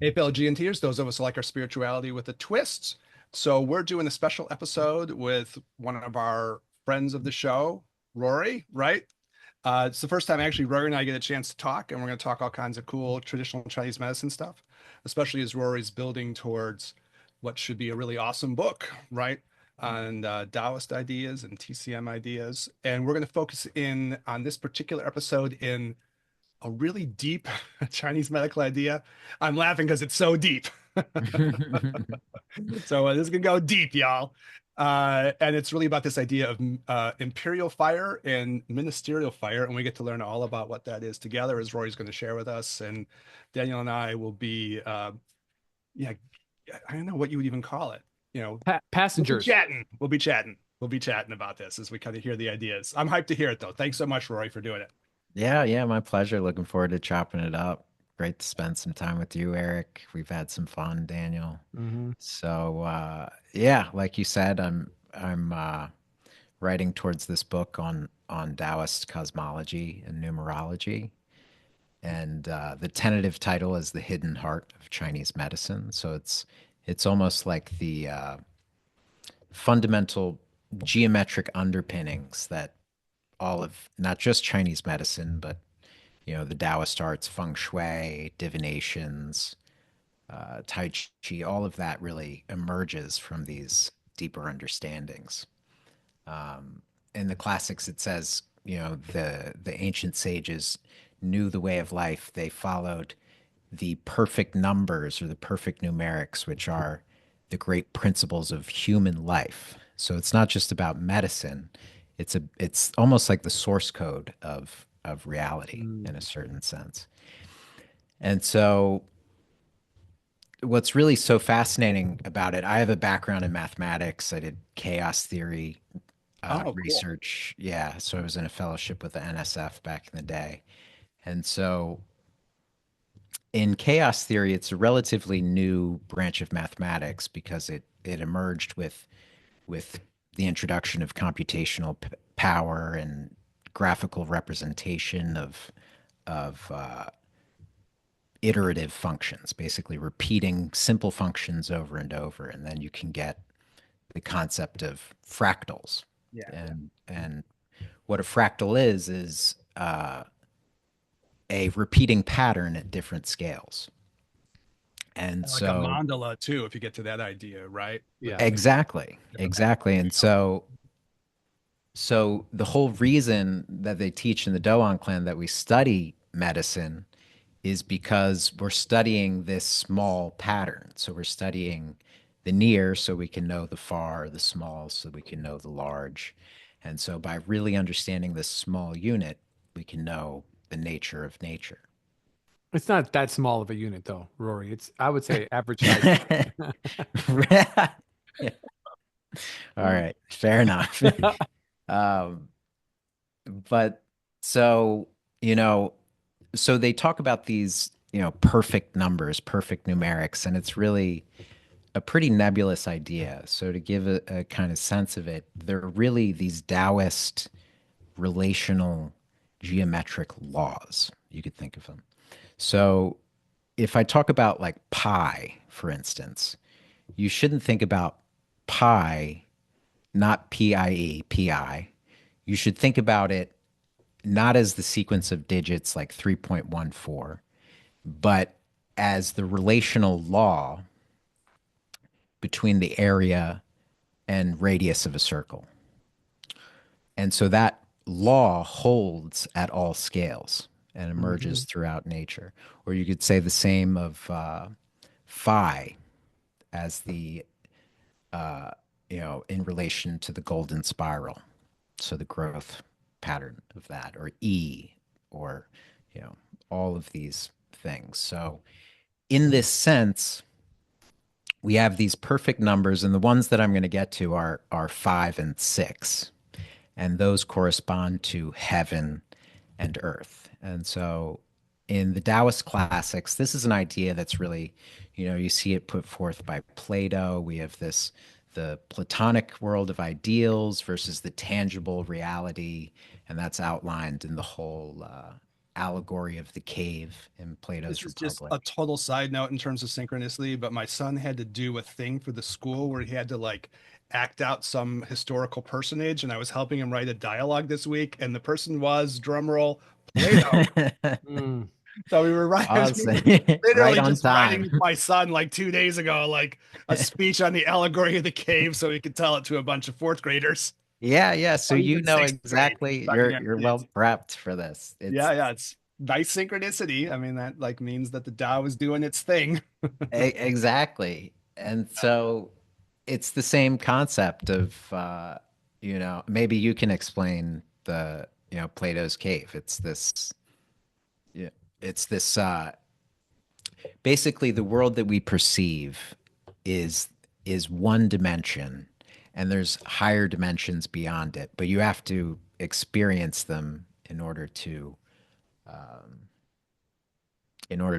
APLGNTers, those of us who like our spirituality with a twist. So we're doing a special episode with one of our friends of the show, Rory, right? It's the first time actually Rory and I get a chance to talk, and we're going to talk all kinds of cool traditional Chinese medicine stuff, especially as Rory's building towards what should be a really awesome book, right? On Daoist ideas and TCM ideas. And we're going to focus in on this particular episode in a really deep Chinese medical idea. I'm laughing because it's so deep. So this is gonna go deep, y'all. And it's really about this idea of imperial fire and ministerial fire, and we get to learn all about what that is together, as Rory's going to share with us. And Daniel and I will be, yeah, I don't know what you would even call it. We'll be Passengers. chatting. We'll be chatting. We'll be chatting about this as we kind of hear the ideas. I'm hyped to hear it, though. Thanks so much, Rory, for doing it. Yeah, yeah, my pleasure. Looking forward to chopping it up. Great to spend some time with you, Eric. We've had some fun, Daniel. Hmm. So yeah, like you said, I'm writing towards this book on Daoist cosmology and numerology, and the tentative title is "The Hidden Heart of Chinese Medicine." So it's almost like the fundamental geometric underpinnings that all of not just Chinese medicine, but the Taoist arts, feng shui, divinations, tai chi, all of that really emerges from these deeper understandings. In the classics, it says, the ancient sages knew the way of life. They followed the perfect numbers or the perfect numerics, which are the great principles of human life. So it's not just about medicine. It's almost like the source code of reality in a certain sense. And so what's really so fascinating about it, I have a background in mathematics. I did chaos theory Oh, cool. research. Yeah. So I was in a fellowship with the NSF back in the day. And so in chaos theory, it's a relatively new branch of mathematics because it emerged with the introduction of computational power and graphical representation of iterative functions, basically repeating simple functions over and over, and then you can get the concept of fractals. Yeah. And what a fractal is a repeating pattern at different scales. And Like a so mandala too, if you get to that idea, right? With Yeah. the exactly, different exactly. patterns. And so the whole reason that they teach in the Doan clan that we study medicine is because we're studying this small pattern. So we're studying the near so we can know the far, the small so we can know the large. And so by really understanding this small unit, we can know the nature of nature. It's not that small of a unit, though, Rory. It's, I would say, average size. Yeah. All right, fair enough. um, but so, you know, so they talk about these, perfect numbers, perfect numerics, and it's really a pretty nebulous idea. So to give a kind of sense of it, they're really these Taoist relational geometric laws. You could think of them. So if I talk about like pi, for instance, you shouldn't think about pi, not PIE, PI. You should think about it not as the sequence of digits like 3.14, but as the relational law between the area and radius of a circle. And so that law holds at all scales and Hmm. emerges throughout nature. Or you could say the same of phi as the, in relation to the golden spiral. So the growth pattern of that, or E, or, you know, all of these things. So in this sense, we have these perfect numbers, and the ones that I'm going to get to are 5 and 6, and those correspond to heaven and earth. And so in the Taoist classics, this is an idea that's really, you see it put forth by Plato. We have the Platonic world of ideals versus the tangible reality, and that's outlined in the whole allegory of the cave in This Plato's is just a Republic. total side note in terms of synchronicity, but my son had to do a thing for the school where he had to like act out some historical personage, and I was helping him write a dialogue this week, and the person was, drumroll, Plato. Mm. So we were writing, Awesome. Right literally on just writing time. with my son like 2 days ago, like a speech on the allegory of the cave, so he could tell it to a bunch of fourth graders, Yeah, yeah. So or you even know sixth grade. exactly Talking to you're kids. well prepped for this. Yeah, yeah, it's nice synchronicity. I mean, that like means that the Tao is doing its thing. Exactly. And so it's the same concept of maybe you can explain Plato's cave. Yeah, it's this basically the world that we perceive is is one dimension and there's higher dimensions beyond it, but you have to experience them in order to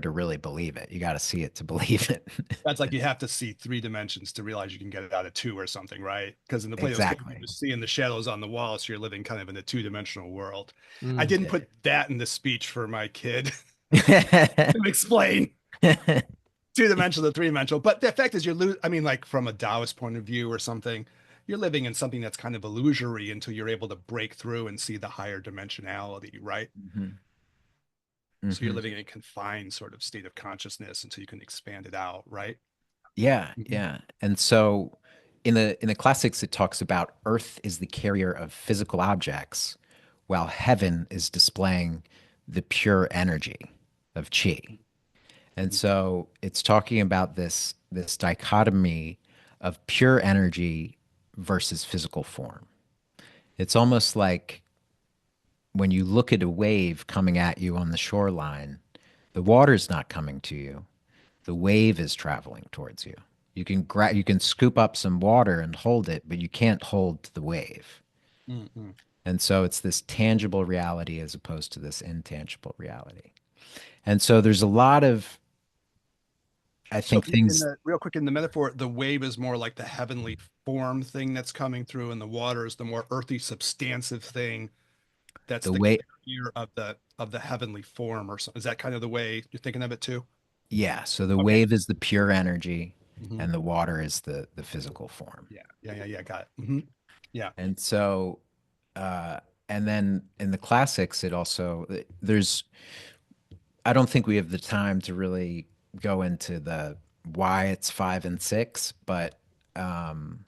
really believe it. You got to see it to believe it. That's like you have to see 3 dimensions to realize you can get it out of two or something, right? Because in the Plato's cave, you're Exactly. just seeing the shadows on the wall, so you're living kind of in a two-dimensional world. I Mm. didn't put that in the speech for my kid Yeah. to explain two-dimensional to three-dimensional, but the effect is I mean, like from a Taoist point of view or something, you're living in something that's kind of illusory until you're able to break through and see the higher dimensionality, right? Mhm. So you're Mhm. living in a confined sort of state of consciousness until you can expand it out, right? Yeah, Mhm. yeah. And so in the classics it talks about earth is the carrier of physical objects while heaven is displaying the pure energy of chi. And Mhm. so it's talking about this dichotomy of pure energy versus physical form. It's almost like when you look at a wave coming at you on the shoreline, the water's not coming to you. The wave is traveling towards you. You can scoop up some water and hold it, but you can't hold the wave. Mhm. And so it's this tangible reality as opposed to this intangible reality. And so there's a lot of, I So think, in things. the real quick in the metaphor, the wave is more like the heavenly form thing that's coming through, and the water is the more earthy, substantive thing that's The the way, carrier of the heavenly form, or so. Is that kind of the way you're thinking of it too? yeah. So the Okay. wave is the pure energy, Hmm. and the water is the physical form. Yeah. Yeah. Yeah. Yeah. Got it. Hmm. Yeah. And so, uh, and then in the classics, it also there's I don't think we have the time to really go into the why it's 5 and 6, but um,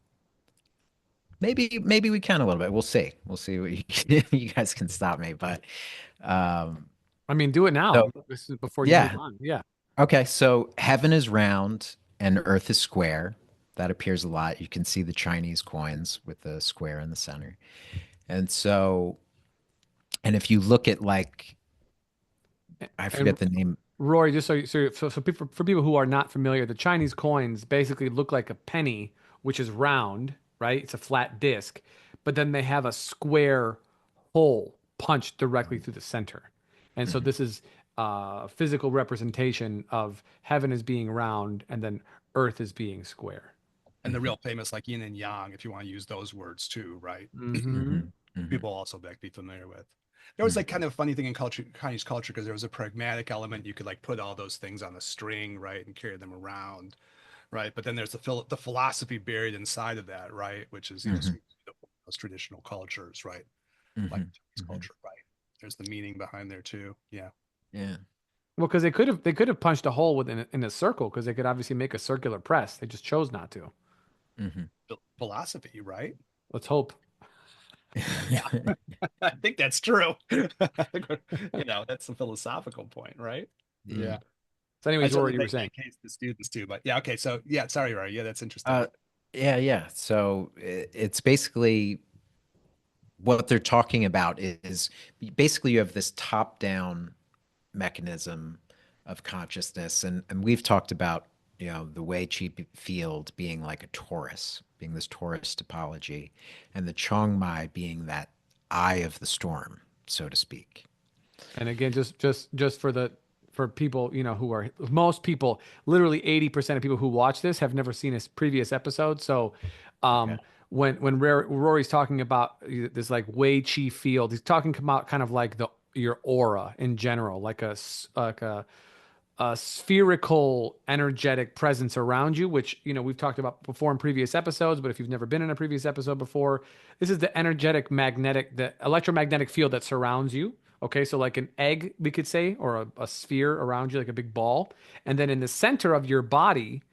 maybe we can a little bit. We'll see. We'll see what you guys can stop me. But um, I mean, do it now. so This is before you move yeah, on. Yeah. okay. So heaven is round and earth is square. That appears a lot. You can see the Chinese coins with the square in the center. And so, and if you look at like, I And forget the name. Rory, just so people, for people who are not familiar, the Chinese coins basically look like a penny, which is round, right? It's a flat disc, but then they have a square hole punched directly through the center. And so Mhm, this is a physical representation of heaven as being round and then earth as being square. And the mhm, real famous like yin and yang, if you want to use those words too, right? Mm-hmm. mhm, mhm, People also back be familiar with. There was like mhm, kind of a funny thing in culture, Chinese culture, because there was a pragmatic element. You could like put all those things on a string, right, and carry them around, right? But then there's the philosophy buried inside of that, right? Which is mhm, those traditional cultures, right? Like mhm, Chinese mhm. culture, right? There's the meaning behind there too. Yeah. Yeah. Well, because they could have punched a hole in a circle because they could obviously make a circular press. They just chose not to. Mhm. Philosophy, right? Let's hope. Yeah, I think that's true. That's the philosophical point, right? Yeah. Mm. So, I anyways, certainly Rory, you were make saying. that case to students too, but yeah, okay. So yeah, sorry, Rory. Yeah, that's interesting. Uh, yeah, yeah. So it's basically what they're talking about is basically you have this top-down mechanism of consciousness, and we've talked about the Wei Chi field being like a torus, being this torus topology, and the Chong Mai being that eye of the storm, so to speak. And again, just for people, who are most people, literally 80% of people who watch this have never seen a previous episode. So, Okay. um, when Rory's talking about this like Wei Chi field, he's talking about kind of like your aura in general, like a spherical energetic presence around you, which, we've talked about before in previous episodes, but if you've never been in a previous episode before, this is the the electromagnetic field that surrounds you. Okay, so like an egg, we could say, or a sphere around you, like a big ball. And then in the center of your body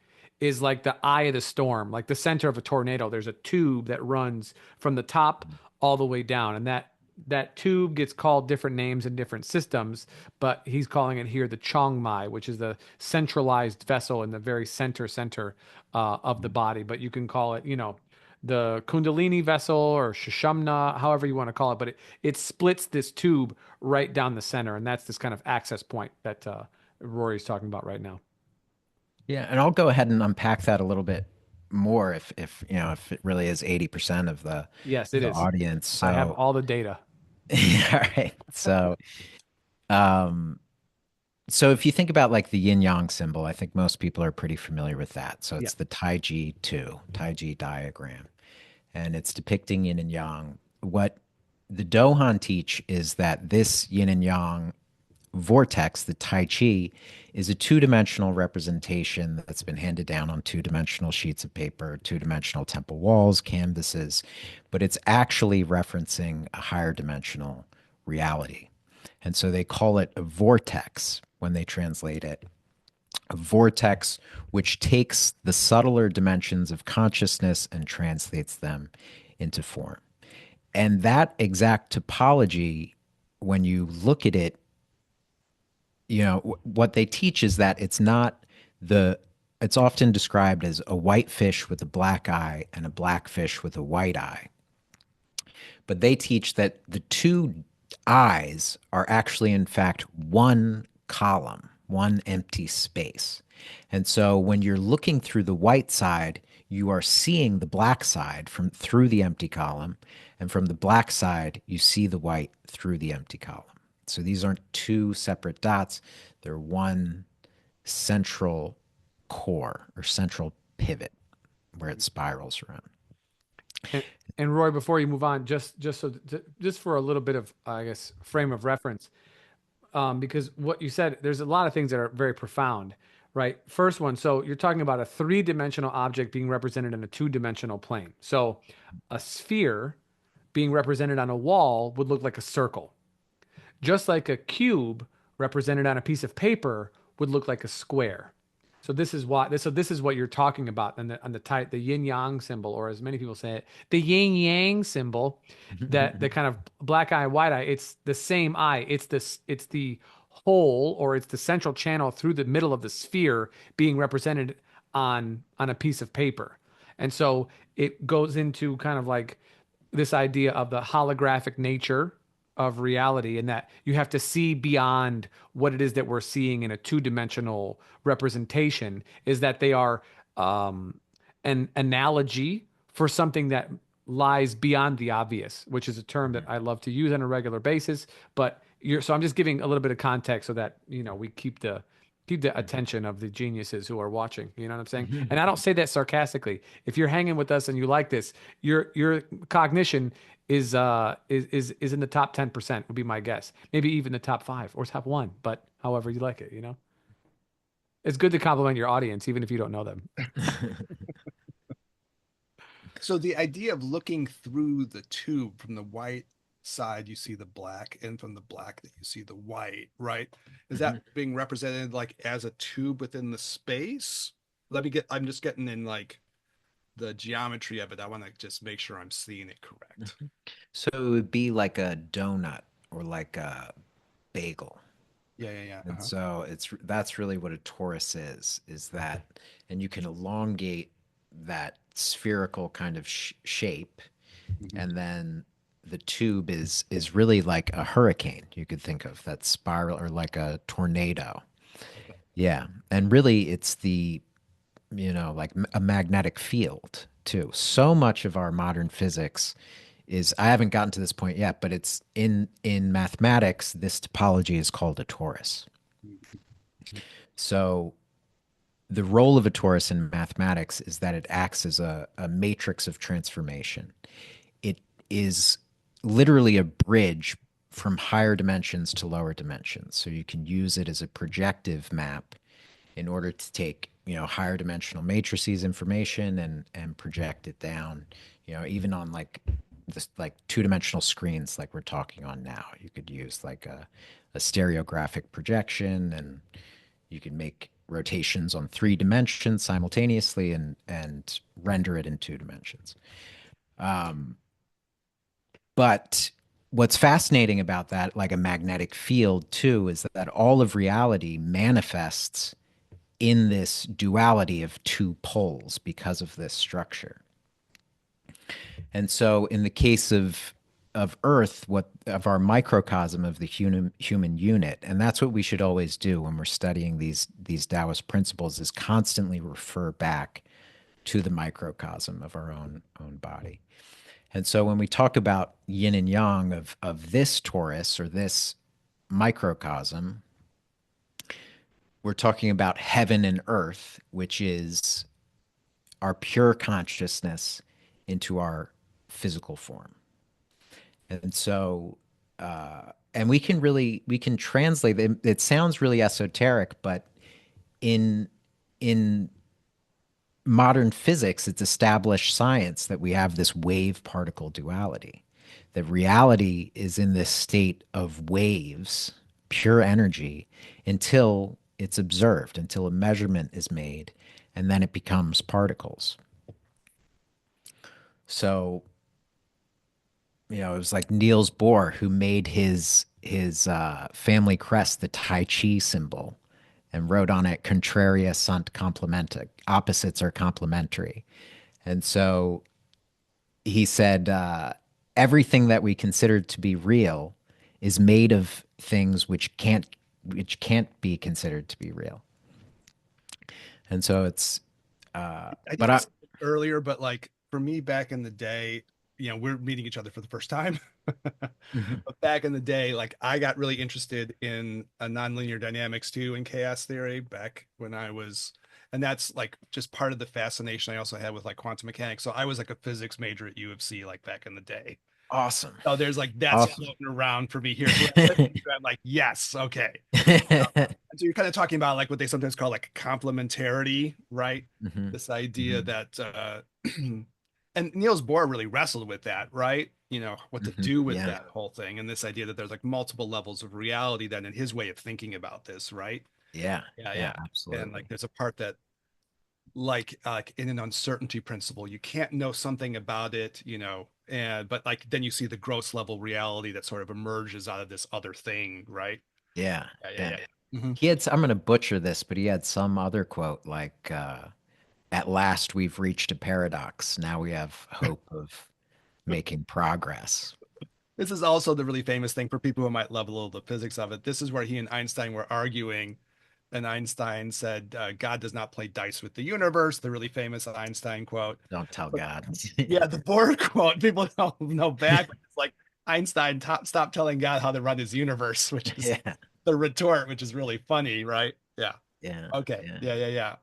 is like the eye of the storm, like the center of a tornado. There's a tube that runs from the top all the way down. And that tube gets called different names in different systems, but he's calling it here the Chongmai, which is the centralized vessel in the very center of the body. But you can call it, the Kundalini vessel or Shishamna, however you want to call it. But it splits this tube right down the center, and that's this kind of access point that Rory's talking about right now. Yeah, and I'll go ahead and unpack that a little bit more if if it really is 80% of Yes, it the is. audience. I have So, all the data. all right. Um, so if you think about like the yin yang symbol, I think most people are pretty familiar with that. So Yeah. it's the Tai Chi diagram, and it's depicting yin and yang. What the Dohan teach is that this yin and yang vortex, the Tai Chi, is a two-dimensional representation that's been handed down on two-dimensional sheets of paper, two-dimensional temple walls, canvases, but it's actually referencing a higher dimensional reality. And so they call it a vortex when they translate it. A vortex which takes the subtler dimensions of consciousness and translates them into form. And that exact topology, when you look at it, what they teach is that it's often described as a white fish with a black eye and a black fish with a white eye. But they teach that the two eyes are actually, in fact, one column, one empty space. And so when you're looking through the white side, you are seeing the black side from through the empty column. And from the black side, you see the white through the empty column. So these aren't two separate dots. They're one central core or central pivot where it spirals around. And, and Roy, before you move on, just for a little bit of, I guess, frame of reference, because what you said, there's a lot of things that are very profound, right? First one, so you're talking about a three-dimensional object being represented in a two-dimensional plane. So a sphere being represented on a wall would look like a circle, just like a cube represented on a piece of paper would look like a square. So this is what you're talking about on the yin yang symbol, or as many people say it, the yin yang symbol, that the kind of black eye, white eye, it's the same eye. It's the hole, or it's the central channel through the middle of the sphere being represented on a piece of paper. And so it goes into kind of like this idea of the holographic nature of reality, and that you have to see beyond what it is that we're seeing in a two-dimensional representation, is that they are an analogy for something that lies beyond the obvious, which is a term that I love to use on a regular basis. But so I'm just giving a little bit of context so that we keep the attention of the geniuses who are watching. You know what I'm saying? And I don't say that sarcastically. If you're hanging with us and you like this, your cognition is in the top 10%, would be my guess. Maybe even the top 5 or top 1, but however you like it. It's good to compliment your audience, even if you don't know them. So the idea of looking through the tube, from the white side you see the black, and from the black that you see the white, right? Is that being represented like as a tube within the space? I'm just getting in like the geometry of it. I want to just make sure I'm seeing it correct. So it would be like a donut or like a bagel. Yeah, yeah, yeah. And so that's really what a torus is that, and you can elongate that spherical kind of shape, Mhm. and then the tube is really like a hurricane. You could think of that spiral, or like a tornado. Okay. Yeah, and really it's like a magnetic field too. So much of our modern physics is, I haven't gotten to this point yet, but it's in mathematics, this topology is called a torus. So the role of a torus in mathematics is that it acts as a matrix of transformation. It is literally a bridge from higher dimensions to lower dimensions. So you can use it as a projective map in order to take, higher dimensional matrices information and project it down, even on like this like two-dimensional screens like we're talking on now. You could use like a stereographic projection, and you can make rotations on 3 dimensions simultaneously and render it in 2 dimensions. But what's fascinating about that, like a magnetic field too, is that all of reality manifests in this duality of two poles because of this structure. And so in the case of Earth, what of our microcosm of the human unit, and that's what we should always do when we're studying these Taoist principles, is constantly refer back to the microcosm of our own body. And so when we talk about yin and yang of this torus or this microcosm, we're talking about heaven and earth, which is our pure consciousness into our physical form. And so, and we can translate it. It sounds really esoteric, but in modern physics, it's established science that we have this wave particle duality. That reality is in this state of waves, pure energy, until it's observed, until a measurement is made, and then it becomes particles. So, it was like Niels Bohr who made his family crest the Tai Chi symbol and wrote on it "Contraria sunt complementa," opposites are complementary. And so he said, everything that we consider to be real is made of things which can't be considered to be real. And so it's I but think you said it earlier, but like for me back in the day, we're meeting each other for the first time. Mhm. But back in the day, like I got really interested in nonlinear dynamics too and chaos theory back when I was, and that's like just part of the fascination I also had with like quantum mechanics. So I was like a physics major at U of C like back in the day. Awesome. So there's like that's Awesome. floating around for me here. So when I'm listening to it, I'm like, yes, okay. And so you're kind of talking about like what they sometimes call like complementarity, right? Mhm. This idea Mhm. that and Niels Bohr really wrestled with that, right? What to Mhm. do with Yeah. that whole thing, and this idea that there's like multiple levels of reality then in his way of thinking about this, right? Yeah. Yeah, Yeah, yeah. And like absolutely. there's a part that like in an uncertainty principle, you can't know something about it, and but like then you see the gross level reality that sort of emerges out of this other thing, right? Yeah. Yeah, yeah, Yeah. yeah. Mhm. I'm going to butcher this, but he had some other quote like, at last we've reached a paradox. Now we have hope of making progress. This is also the really famous thing for people who might love a little the physics of it. This is where he and Einstein were arguing, and Einstein said, God does not play dice with the universe, the really famous Einstein quote. Don't tell But God. yeah, the Bohr quote, people don't know back. It's like Einstein stopped telling God how to run his universe, which is Yeah. the retort, which is really funny, right? Yeah. Yeah. Okay. Yeah. Yeah, yeah, yeah.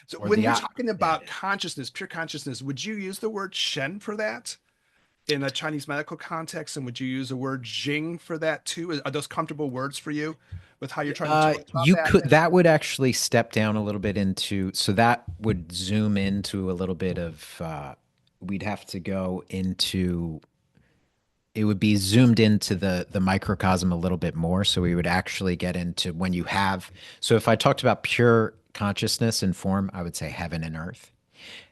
So Or when the you're talking yeah. about consciousness, pure consciousness, would you use the word Shen for that in a Chinese medical context? And would you use the word Jing for that too? Are those comfortable words for you with how you're trying to talk about You that? could that would actually step down a little bit into so that would zoom into a little bit of we'd have to go into it would be zoomed into the microcosm a little bit more. So we would actually get into when you have so if I talked about pure consciousness and form, I would say heaven and earth.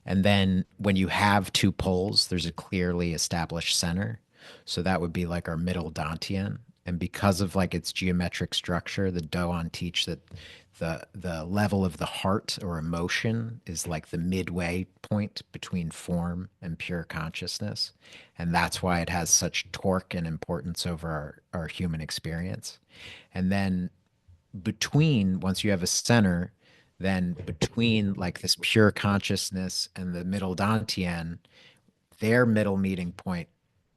And then when you have two poles, there's a clearly established center. So that would be like our middle Dantian. And because of like its geometric structure, the Doan teach that the level of the heart or emotion is like the midway point between form and pure consciousness. And that's why it has such torque and importance over our human experience. And then once you have a center, then between like this pure consciousness and the middle dantian, their middle meeting point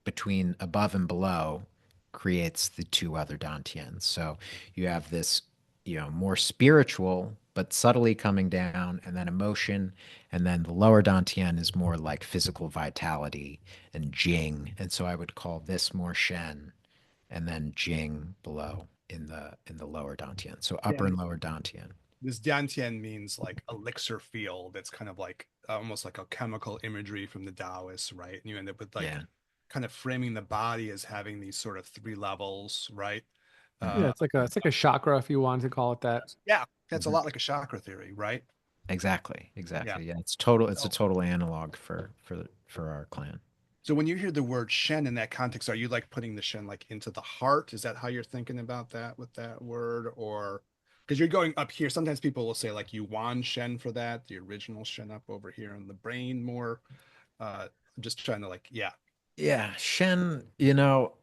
between above and below creates the two other dantians. So you have this, more spiritual but subtly coming down, and then emotion, and then the lower dantian is more like physical vitality and jing. And so I would call this more shen, and then Jing below in the lower Dantian. So Yeah, upper and lower Dantian. this Dantian means like elixir field. It's kind of like almost like a chemical imagery from the Taoists, right? And you end up with like Yeah. kind of framing the body as having these sort of three levels, right? Yeah, Uh, it's like a chakra if you wanted to call it that. yeah, that's a Hmm. lot like a chakra theory, right? Exactly. Yeah. Exactly. Yeah. It's total. It's a So, total analog for our clan. so when you hear the word Shen in that context, are you like putting the Shen like into the heart? Is that how you're thinking about that with that word? Or because you're going up here, sometimes people will say like Yuan Shen for that, the original Shen up over here in the brain more. I'm just trying to like, yeah. Yeah. Shen. You know.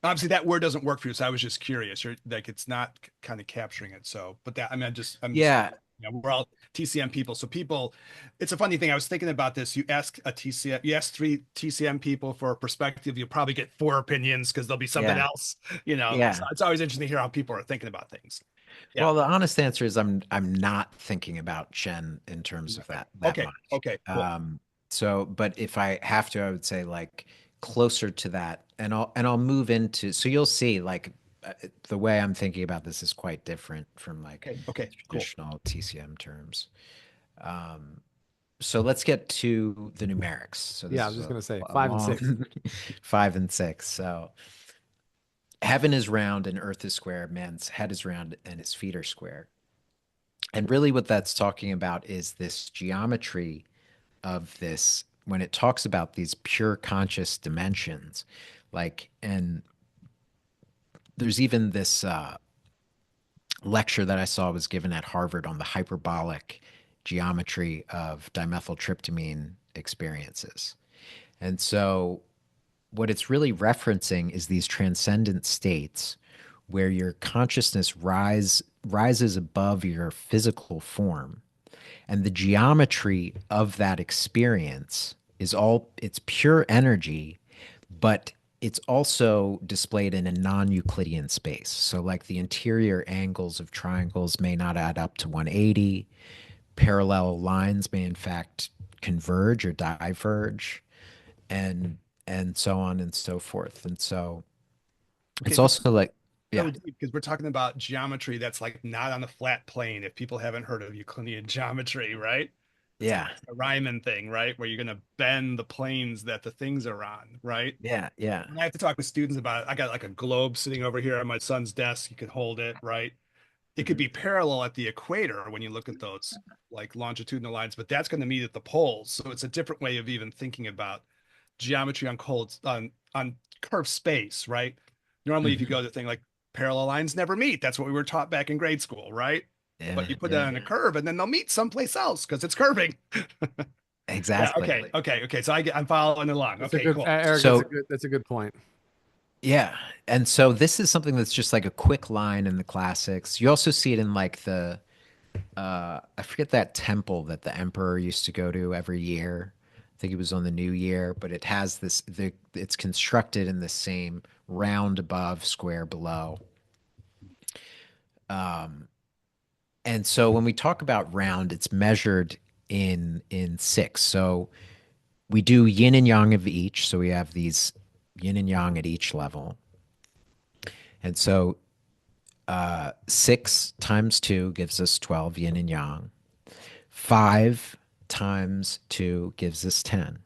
Obviously that word doesn't work for you, so I was just curious. You're like it's not kind of capturing it. So, but that I mean, I'm just Yeah. we're all TCM people. So people, it's a funny thing. I was thinking about this. You ask a TCM, you ask three TCM people for a perspective, you'll probably get four opinions because there'll be something Yeah. else. You know, so Yeah. it's always interesting to hear how people are thinking about things. Yeah. Well, the honest answer is I'm not thinking about Shen in terms of that Okay. much. Okay. Cool. So, but if I have to, I would say like closer to that, and I'll move into. So you'll see, like the way I'm thinking about this is quite different from like Okay. Okay. Cool. traditional TCM terms. Um, so let's get to the numerics. So Yeah, this I was is just gonna say a 5 and 6. long 5 and 6. So heaven is round and earth is square. Man's head is round and his feet are square. And really, what that's talking about is this geometry of this when it talks about these pure conscious dimensions. Like, and there's even this lecture that I saw was given at Harvard on the hyperbolic geometry of dimethyltryptamine experiences. And so, what it's really referencing is these transcendent states where your consciousness rises above your physical form, and the geometry of that experience is all it's pure energy, but it's also displayed in a non-Euclidean space. So like the interior angles of triangles may not add up to 180. Parallel lines may in fact converge or diverge, and so on and so forth. And so Okay. it's This also like, so yeah, deep because we're talking about geometry that's like not on a flat plane. If people haven't heard of Euclidean geometry, right? It's like yeah, a Riemann thing, right? Where you're going to bend the planes that the things are on, right? yeah, yeah. When I have to talk with students about it, I got like a globe sitting over here on my son's desk. You can hold it, right? It could Mhm. be parallel at the equator when you look at those like longitudinal lines, but that's going to meet at the poles. So it's a different way of even thinking about geometry on cold on curved space, right? Normally, if you Mhm. go to thing like parallel lines never meet, that's what we were taught back in grade school, right? But Yeah, you put that yeah, on a curve and then they'll meet someplace else because it's curving. Yeah. exactly. Okay. Okay. Okay. So I'm following along. That's a Okay. good Cool. Eric. So That's a good point. yeah. And so this is something that's just like a quick line in the classics. You also see it in like the I forget that temple that the emperor used to go to every year. I think it was on the new year, but it has it's constructed in the same round above, square below. And so when we talk about round, it's measured in six. So we do yin and yang of each. So we have these yin and yang at each level. And so 6 times 2 gives us 12 yin and yang. 5 times 2 gives us 10.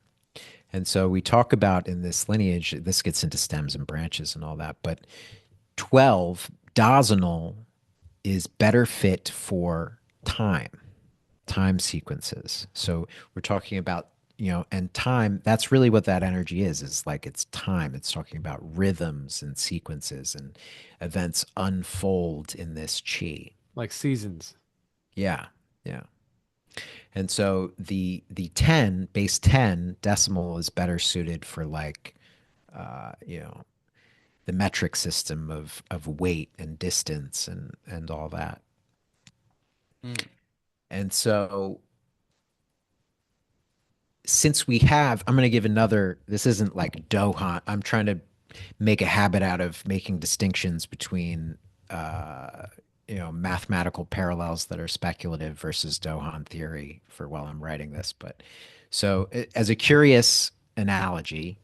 And so we talk about in this lineage, this gets into stems and branches and all that, but 12, Dosonal, is better fit for time sequences. So we're talking about, and time, that's really what that energy is like it's time. It's talking about rhythms and sequences and events unfold in this chi. Like seasons. Yeah. Yeah. And so the 10 base 10 decimal is better suited for like uh, you know, the metric system of weight and distance and all that. Mm. And so since we have, I'm going to give another, this isn't like Dohan. I'm trying to make a habit out of making distinctions between, mathematical parallels that are speculative versus Dohan theory for while I'm writing this. But so, as a curious analogy,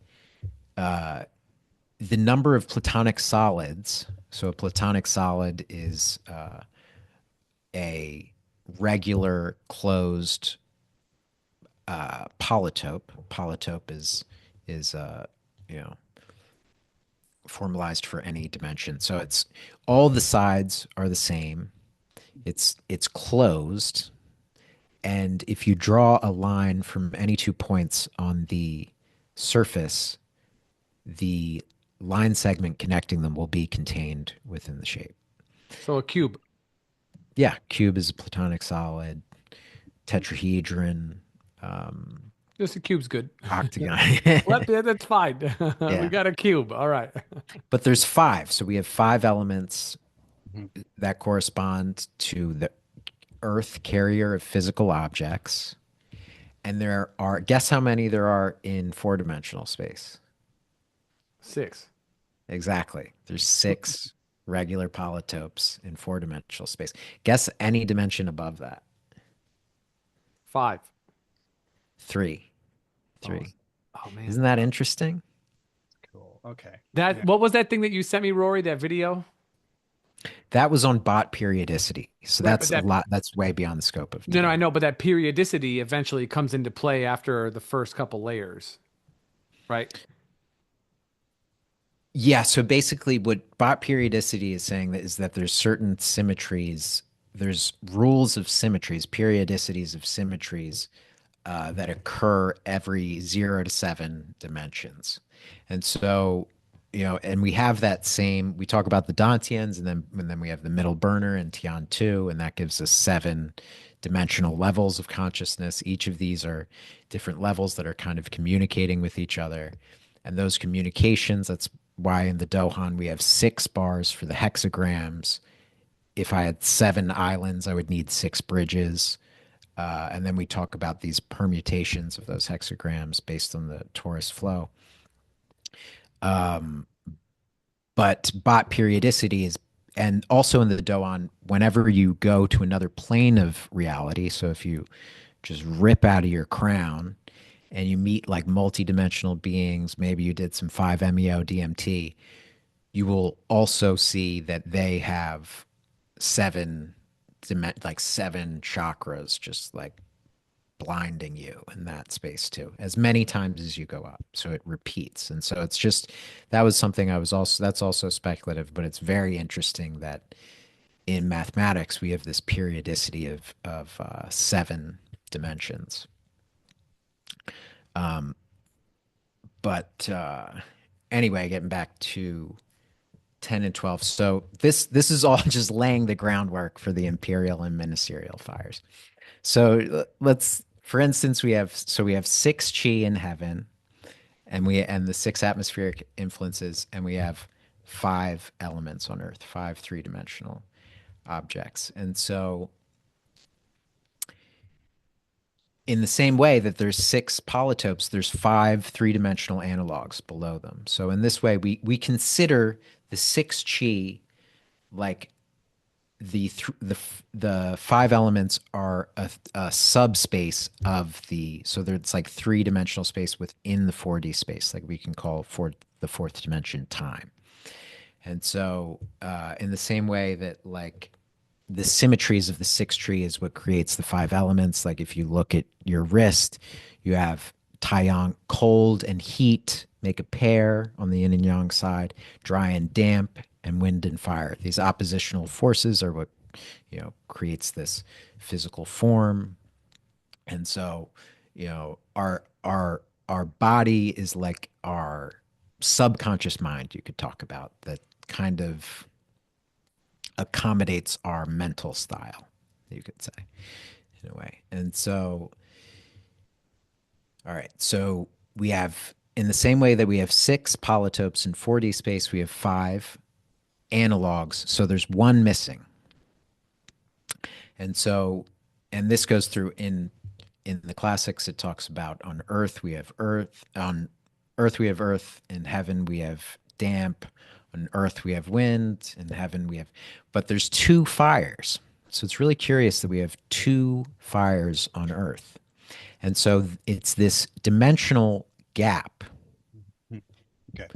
the number of platonic solids. So a platonic solid is a regular closed polytope. Polytope is you know formalized for any dimension. So it's all the sides are the same. It's closed, and if you draw a line from any 2 points on the surface, the line segment connecting them will be contained within the shape. So a cube. Yeah, cube is a platonic solid, tetrahedron, um, Just a cube's good. octagon. Well, that's fine. We Yeah, got a cube. All right. but there's five. So we have five elements Mhm. that correspond to the Earth carrier of physical objects. And there are, guess how many there are in four-dimensional space? 6. Exactly. There's six regular polytopes in four-dimensional space. Guess any dimension above that. 5. Three. Oh, Three. oh man. Isn't that interesting? Cool. Okay. That Yeah. what was that thing that you sent me, Rory? That video? That was on bot periodicity. So Right, but that's a that lot. That's way beyond the scope of no, no, I today. know, but that periodicity eventually comes into play after the first couple layers, right? Yeah. So basically, what bot periodicity is saying is that there's certain symmetries, there's rules of symmetries, periodicities of symmetries that occur every 0 to 7 dimensions. And so, and we have that same, we talk about the Dantians and then we have the middle burner and Tian 2, and that gives us 7 dimensional levels of consciousness. Each of these are different levels that are kind of communicating with each other. And those communications, that's why in the Dohan we have 6 bars for the hexagrams. If I had 7 islands, I would need 6 bridges. And then we talk about these permutations of those hexagrams based on the torus flow. But bot periodicity is, and also in the Doan, whenever you go to another plane of reality, so if you just rip out of your crown and you meet like multidimensional beings, maybe you did some 5-MeO DMT, you will also see that they have seven, like 7 chakras, just like blinding you in that space too, as many times as you go up. So it repeats. And so it's just, that was something I was also, that's also speculative, but it's very interesting that in mathematics, we have this periodicity of 7 dimensions. But anyway, getting back to 10 and 12. So this is all just laying the groundwork for the imperial and ministerial fires. So let's, for instance, we have 6 chi in heaven, and the 6 atmospheric influences, and we have 5 elements on Earth, 5 3-dimensional objects. And so, in the same way that there's 6 polytopes, there's 5 3-dimensional analogs below them. So in this way, we consider the 6 chi like the 5 elements are a subspace of so it's like 3-dimensional space within the 4D space, like we can call for the fourth dimension time. And so in the same way that like the symmetries of the 6 tree is what creates the 5 elements, like if you look at your wrist, you have Taiyang, cold and heat make a pair on the yin and yang side, dry and damp, and wind and fire. These oppositional forces are what creates this physical form. And so, our body is like our subconscious mind, you could talk about, that kind of accommodates our mental style, you could say, in a way. And so, all right, so we have, in the same way that we have 6 polytopes in 4D space, we have 5 analogs. So there's one missing. And so, and this goes through in the classics, it talks about on Earth we have Earth, on Earth we have Earth, in heaven we have damp, on Earth we have wind, in heaven we have, but there's 2 fires. So it's really curious that we have 2 fires on Earth. And so it's this dimensional gap Mhm. Okay.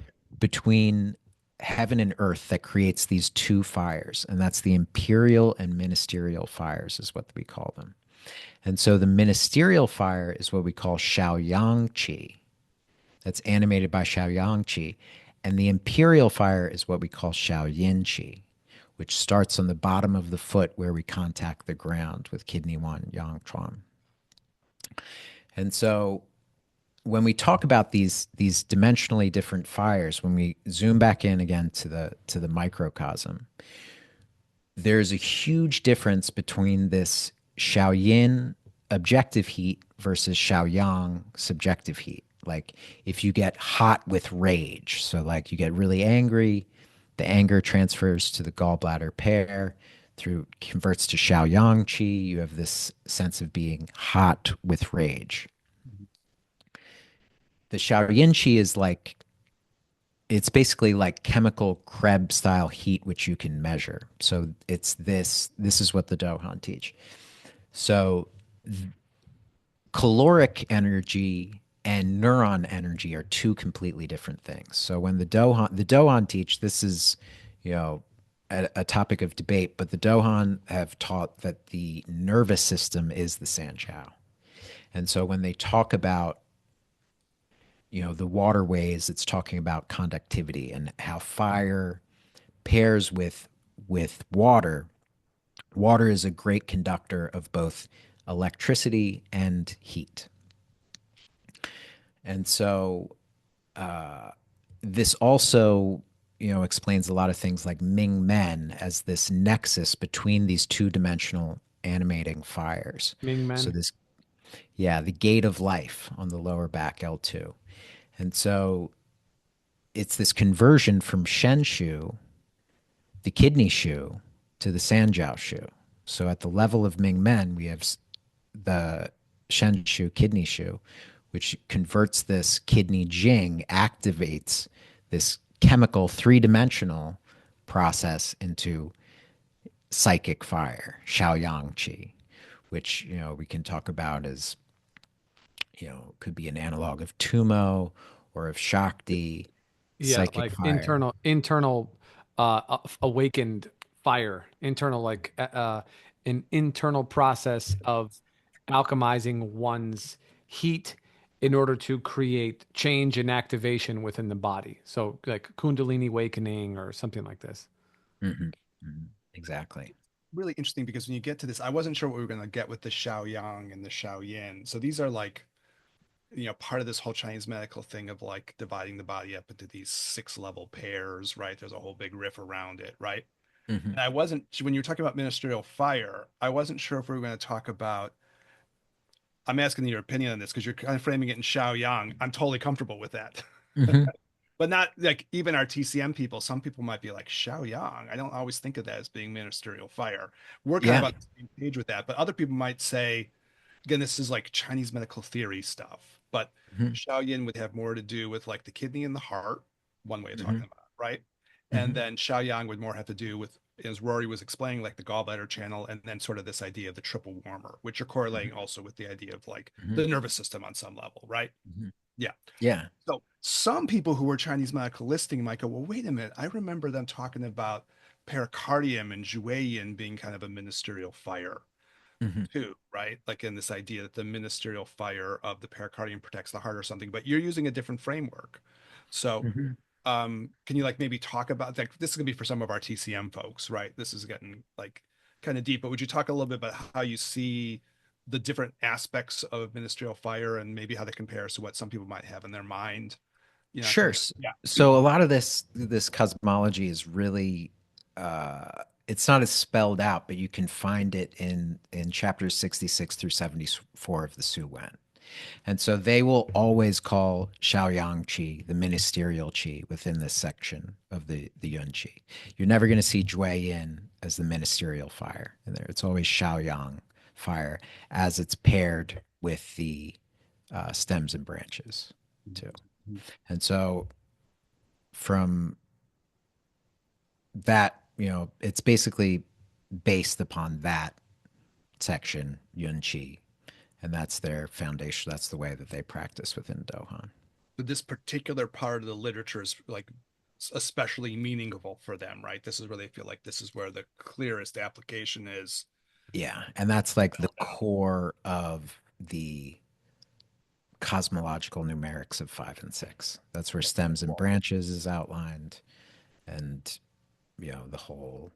between heaven and earth that creates these two fires, and that's the imperial and ministerial fires, is what we call them. And so the ministerial fire is what we call Shaoyang Qi. That's animated by Shaoyang Qi. And the imperial fire is what we call Shaoyin Qi, which starts on the bottom of the foot where we contact the ground with kidney one, yang chuan. And so when we talk about these dimensionally different fires, when we zoom back in again to the microcosm, there's a huge difference between this Shaoyin objective heat versus Shaoyang subjective heat. Like if you get hot with rage, so like you get really angry, the anger transfers to the gallbladder pair through converts to Shaoyang Qi. You have this sense of being hot with rage. The Shaoyin Qi is like it's basically like chemical Krebs style heat, which you can measure. So it's this is what the Dohan teach. So caloric energy and neuron energy are two completely different things. So when the Dohan teach, this is, you know, a topic of debate, but the Dohan have taught that the nervous system is the Sanjiao. And so when they talk about, you know, the waterways, it's talking about conductivity and how fire pairs with water. Water is a great conductor of both electricity and heat. And so this also, you know, explains a lot of things like Ming Men as this nexus between these two-dimensional animating fires. Ming So Men. this, yeah, the gate of life on the lower back L2. And so it's this conversion from Shen Shu, the kidney shu, to the Sanjiao shu. So at the level of Ming Men, we have the Shen Shu kidney shu, which converts this kidney jing, activates this chemical three-dimensional process into psychic fire, Shaoyang Qi, which, you know, we can talk about as, you know, could be an analog of Tumo or of Shakti, Yeah, psychic like fire. internal awakened fire, internal an internal process of alchemizing one's heat in order to create change and activation within the body. So like Kundalini awakening or something like this. Mhm, mhm, exactly. Really interesting because when you get to this, I wasn't sure what we were going to get with the Shaoyang and the Shaoyin. So these are like, part of this whole Chinese medical thing of like dividing the body up into these six level pairs, right? There's a whole big riff around it, right? Hmm. And I wasn't, when you were talking about ministerial fire, I wasn't sure if we were going to talk about, I'm asking your opinion on this because you're kind of framing it in Shaoyang. I'm totally comfortable with that. Hmm. But not like even our TCM people, some people might be like Shaoyang. I don't always think of that as being ministerial fire. We're kind of Yeah. on the same page with that. But other people might say, again, this is like Chinese medical theory stuff, but Hmm. Shaoyin would have more to do with like the kidney and the heart, one way of talking Hmm. about it, right? And Hmm. then Shaoyang would more have to do with, as Rory was explaining, like the gallbladder channel, and then sort of this idea of the triple warmer, which are correlating also with the idea of like Hmm. the nervous system on some level, right? Hmm. Yeah. Yeah. So some people who were Chinese medical listing might go, well, wait a minute. I remember them talking about pericardium and Juayin being kind of a ministerial fire Hmm. too, right? Like in this idea that the ministerial fire of the pericardium protects the heart or something, but you're using a different framework. So, Hmm. can you like maybe talk about like this is gonna be for some of our TCM folks, right? This is getting like kind of deep, but would you talk a little bit about how you see the different aspects of ministerial fire and maybe how that compares to what some people might have in their mind, Sure. coming. Yeah. So a lot of this cosmology is really it's not as spelled out, but you can find it in chapters 66 through 74 of the Su Wen. And so they will always call Shaoyang Qi the ministerial Qi within this section of the Yun Qi. You're never going to see Jue Yin as the ministerial fire in there. It's always Shaoyang fire as it's paired with the stems and branches too. And so from that, you know, it's basically based upon that section, Yun Qi, and that's their foundation. That's the way that they practice within Dohan. But this particular part of the literature is like especially meaningful for them, right? This is where they feel like this is where the clearest application is. Yeah, and that's like the core of the cosmological numerics of 5 and 6. That's where Yeah. stems and branches is outlined, and the whole.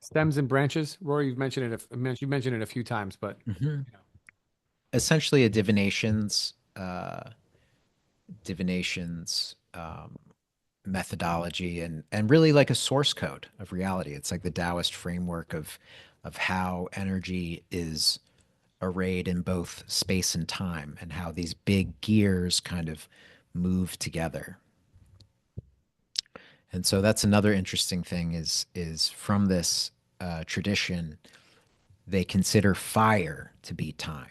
Stems and branches. Rory, you've mentioned it. You mentioned it a few times, but Mhm. you know, Essentially a divinations methodology, and really like a source code of reality. It's like the Taoist framework of how energy is arrayed in both space and time, and how these big gears kind of move together. And so that's another interesting thing is from this tradition, they consider fire to be time.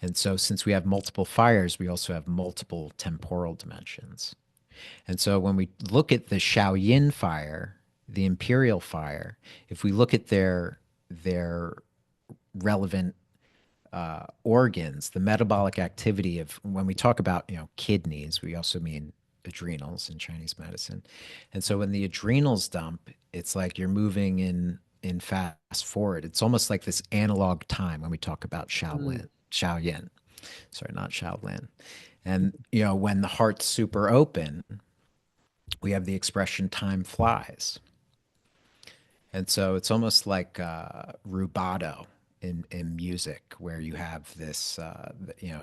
And so since we have multiple fires, we also have multiple temporal dimensions. And so when we look at the Shaoyin fire, the imperial fire, if we look at their relevant organs, the metabolic activity of when we talk about kidneys, we also mean adrenals in Chinese medicine. And so when the adrenals dump, it's like you're moving in fast forward. It's almost like this analog time when we talk about mm, Shaoyin. Sorry, not Shaolin. And when the heart's super open, we have the expression "time flies." And so it's almost like rubato in music, where you have this,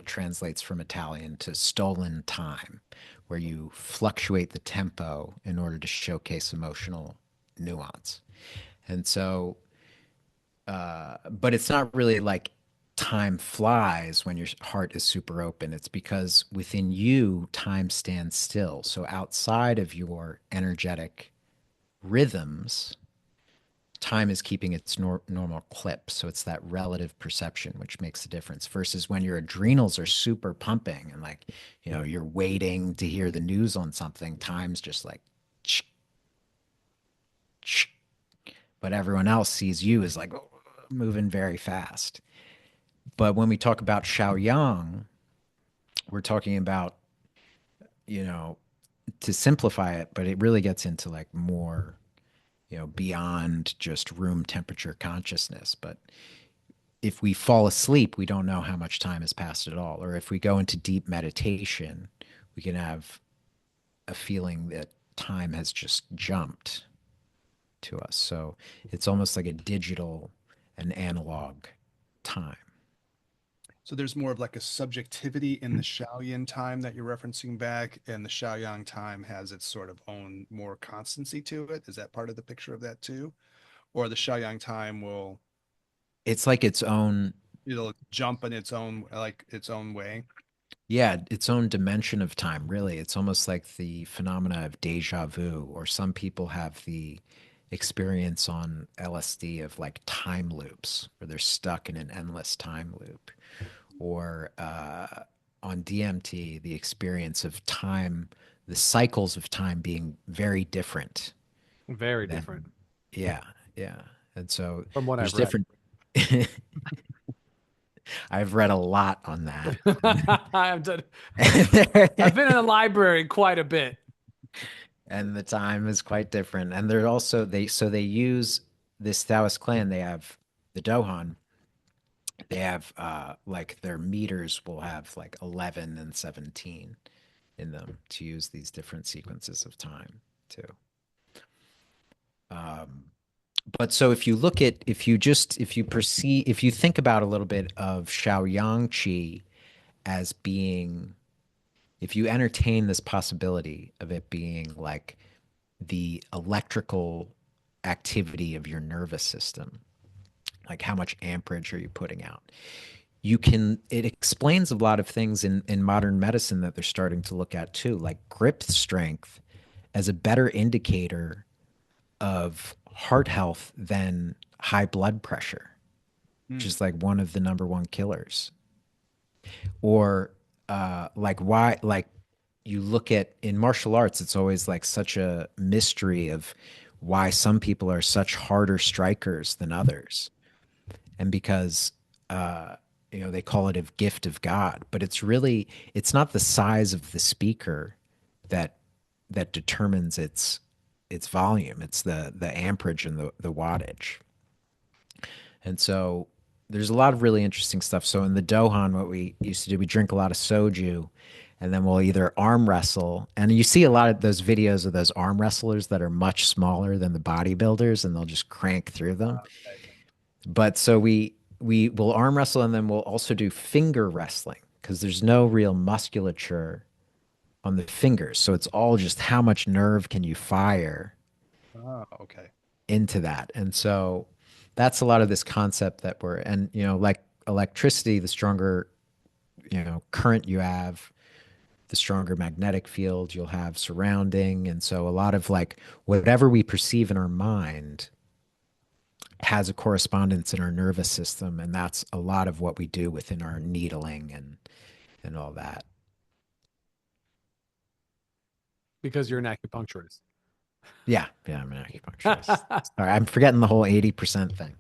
translates from Italian to stolen time, where you fluctuate the tempo in order to showcase emotional nuance. And so, but it's not really like time flies when your heart is super open. It's because within you, time stands still. So outside of your energetic rhythms, time is keeping its normal clip. So it's that relative perception which makes the difference. Versus when your adrenals are super pumping and like, you're waiting to hear the news on something, time's just like, but everyone else sees you as like moving very fast. But when we talk about Shaoyang, we're talking about, you know, to simplify it, but it really gets into like more, beyond just room temperature consciousness. But if we fall asleep, we don't know how much time has passed at all. Or if we go into deep meditation, we can have a feeling that time has just jumped to us. So it's almost like a digital and analog time. So there's more of like a subjectivity in the Shaoyin time that you're referencing back, and the Shaoyang time has its sort of own more constancy to it. Is that part of the picture of that too? Or the Shaoyang time will It's like its own, it'll jump in its own like its own way? yeah, its own dimension of time, really. It's almost like the phenomena of deja vu, or some people have the experience on LSD of like time loops, where they're stuck in an endless time loop. Or on DMT, the experience of time, the cycles of time being very different very than, different yeah, yeah. And so from what there's I've read. different, I've read a lot on that. I've done, I've And been in the library quite a bit. and the time is quite different. And they're also they use this Taoist clan. They have the Dohan. They have like their meters will have like 11 and 17 in them to use these different sequences of time too. Um, but so if you look at if you think about a little bit of Shaoyang Qi as being, if you entertain this possibility of it being like the electrical activity of your nervous system, like how much amperage are you putting out? It explains a lot of things in modern medicine that they're starting to look at too, like grip strength as a better indicator of heart health than high blood pressure, which Hmm. is like one of the number one killers. Or like why, like you look at in martial arts, it's always like such a mystery of why some people are such harder strikers than others. And because they call it a gift of God, but it's not the size of the speaker that that determines its volume. It's the amperage and the wattage. And so there's a lot of really interesting stuff. So in the Dohan, what we used to do, we drink a lot of soju, and then we'll either arm wrestle. And you see a lot of those videos of those arm wrestlers that are much smaller than the bodybuilders, and they'll just crank through them. Okay. But so we will arm wrestle, and then we'll also do finger wrestling because there's no real musculature on the fingers. So it's all just how much nerve can you fire Oh, okay. into that. And so that's a lot of this concept that and like electricity, the stronger, current you have, the stronger magnetic field you'll have surrounding. And so a lot of like whatever we perceive in our mind has a correspondence in our nervous system. And that's a lot of what we do within our needling and all that. Because you're an acupuncturist. Yeah. Yeah. I'm an acupuncturist. Sorry, I'm forgetting the whole 80% thing.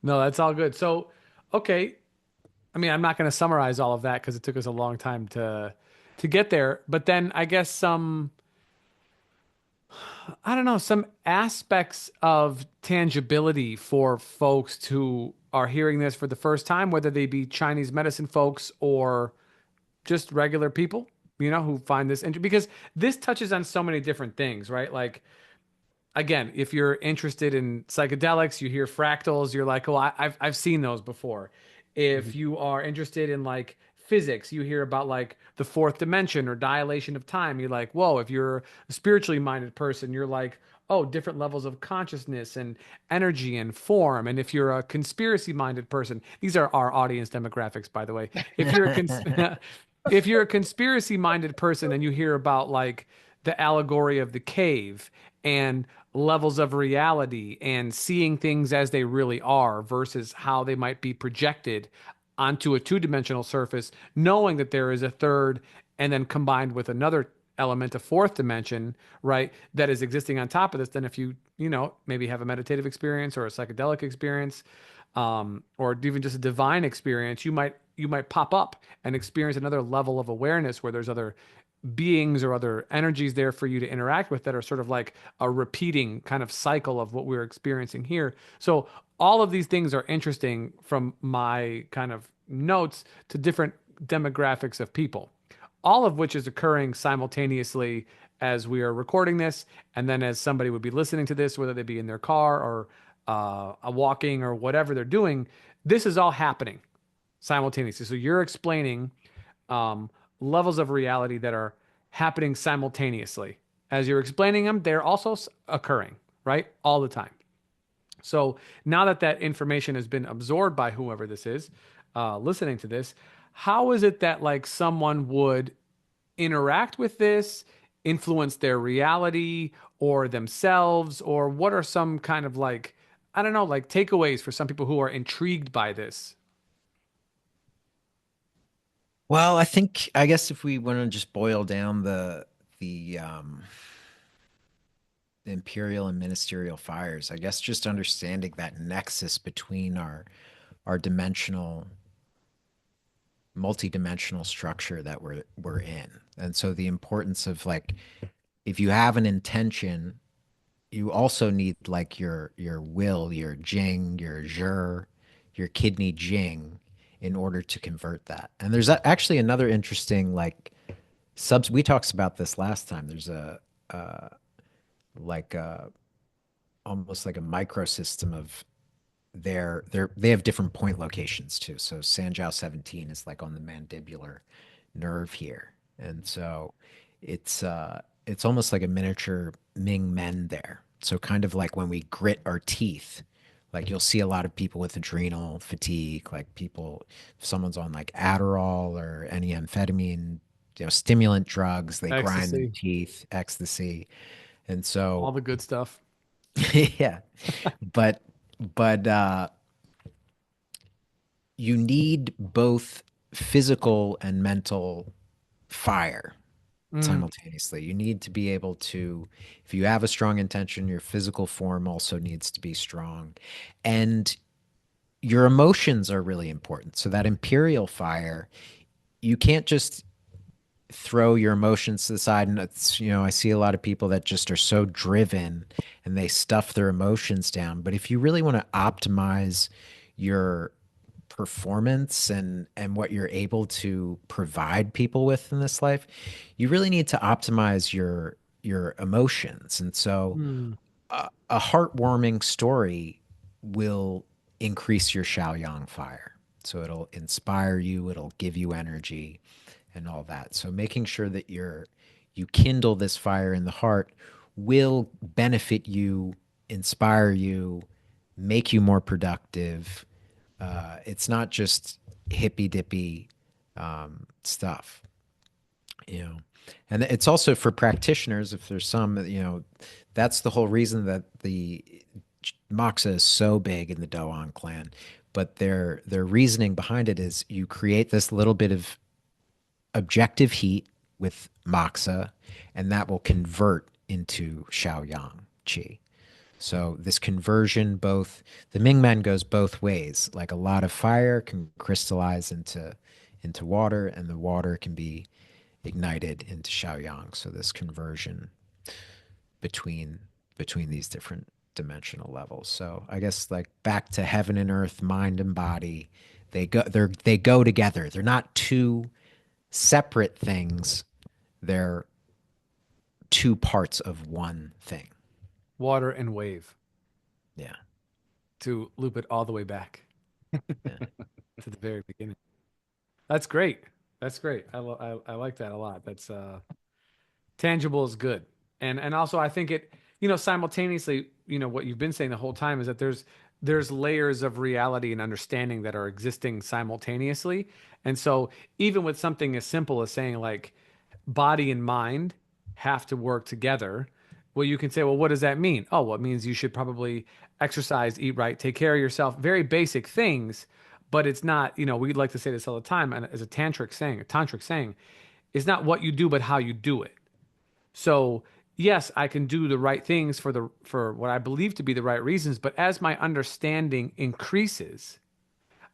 No, that's all good. So, okay. I mean, I'm not going to summarize all of that because it took us a long time to get there. But then I guess I don't know, some aspects of tangibility for folks who are hearing this for the first time, whether they be Chinese medicine folks or just regular people, who find this interesting because this touches on so many different things, right? Like, again, if you're interested in psychedelics, you hear fractals, you're like, oh, I've seen those before. If Mhm. you are interested in like physics, you hear about like the fourth dimension or dilation of time. You're like, whoa. If you're a spiritually minded person, you're like, oh, different levels of consciousness and energy and form. And if you're a conspiracy minded person, these are our audience demographics, by the way. If you're a if you're a conspiracy minded person and you hear about like the allegory of the cave and levels of reality and seeing things as they really are versus how they might be projected onto a two-dimensional surface, knowing that there is a third and then combined with another element, a fourth dimension, right, that is existing on top of this, then if you, maybe have a meditative experience or a psychedelic experience, or even just a divine experience, you might pop up and experience another level of awareness where there's other beings or other energies there for you to interact with that are sort of like a repeating kind of cycle of what we're experiencing here. So all of these things are interesting from my kind of notes to different demographics of people, all of which is occurring simultaneously as we are recording this. And then as somebody would be listening to this, whether they be in their car or walking or whatever they're doing, this is all happening simultaneously. So you're explaining um, levels of reality that are happening simultaneously. As you're explaining them, they're also occurring, right? All the time. So now that that information has been absorbed by whoever this is listening to this, how is it that like someone would interact with this, influence their reality or themselves, or what are some kind of like, I don't know, like takeaways for some people who are intrigued by this? Well, I guess if we want to just boil down the imperial and ministerial fires, I guess just understanding that nexus between our dimensional, multi-dimensional structure that we're in. And so the importance of like if you have an intention, you also need like your will, your jing, your zhi, your kidney jing in order to convert that. And there's actually another interesting like subs we talked about this last time. There's a like almost like a microsystem of they have different point locations too. So Sanjiao 17 is like on the mandibular nerve here. And so it's almost like a miniature Ming Men there. So kind of like when we grit our teeth, like you'll see a lot of people with adrenal fatigue, like people, if someone's on like Adderall or any amphetamine, stimulant drugs, they grind their Ecstasy, teeth, ecstasy. And all so, the good stuff. yeah, but, but you need both physical and mental fire Mm, simultaneously. You need to be able to, if you have a strong intention, your physical form also needs to be strong. And your emotions are really important. So that imperial fire, you can't just throw your emotions to the side. And it's, I see a lot of people that just are so driven and they stuff their emotions down. But if you really want to optimize your performance and what you're able to provide people with in this life, you really need to optimize your emotions. And so Hmm. a heartwarming story will increase your Xiaoyang fire. So it'll inspire you, it'll give you energy and all that. So making sure that you kindle this fire in the heart will benefit you, inspire you, make you more productive. It's not just hippy dippy stuff, you know. And it's also for practitioners. If there's some, that's the whole reason that the moxa is so big in the Doan clan. But their reasoning behind it is you create this little bit of objective heat with moxa, and that will convert into Xiaoyang qi. So this conversion, both the Mingmen goes both ways. Like a lot of fire can crystallize into water, and the water can be ignited into Xiaoyang. So this conversion between these different dimensional levels. So I guess like back to heaven and earth, mind and body, they go together. They're not two separate things. They're two parts of one thing. Water and wave Yeah. to loop it all the way back Yeah. to the very beginning. That's great. That's great. I like that a lot. That's tangible is good. And also I think it, simultaneously, what you've been saying the whole time is that there's layers of reality and understanding that are existing simultaneously. And so even with something as simple as saying like body and mind have to work together, well, you can say, well, what does that mean? Oh, well, it means you should probably exercise, eat right, take care of yourself, very basic things. But it's not, we'd like to say this all the time, and as a tantric saying, it's not what you do, but how you do it. So yes, I can do the right things for what I believe to be the right reasons, but as my understanding increases,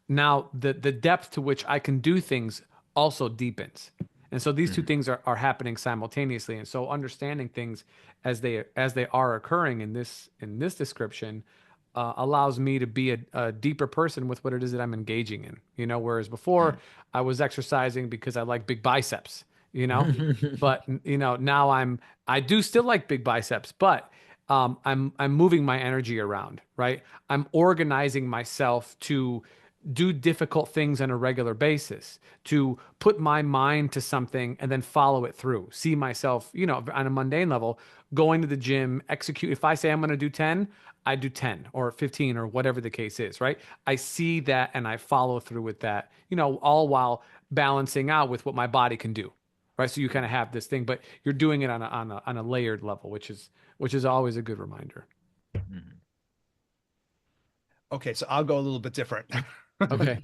now the depth to which I can do things also deepens. And so these two Mhm. things are happening simultaneously. And so understanding things as they are occurring in this description allows me to be a deeper person with what it is that I'm engaging in. Whereas before I was exercising because I like big biceps. You know, but now I do still like big biceps, but I'm moving my energy around, right? I'm organizing myself to do difficult things on a regular basis, to put my mind to something and then follow it through. See myself, on a mundane level, going to the gym, execute. If I say I'm going to do 10, I do 10 or 15 or whatever the case is, right? I see that and I follow through with that, all while balancing out with what my body can do. Right. So you kind of have this thing, but you're doing it on a layered level, which is always a good reminder. Mhm. Okay, so I'll go a little bit different because Okay.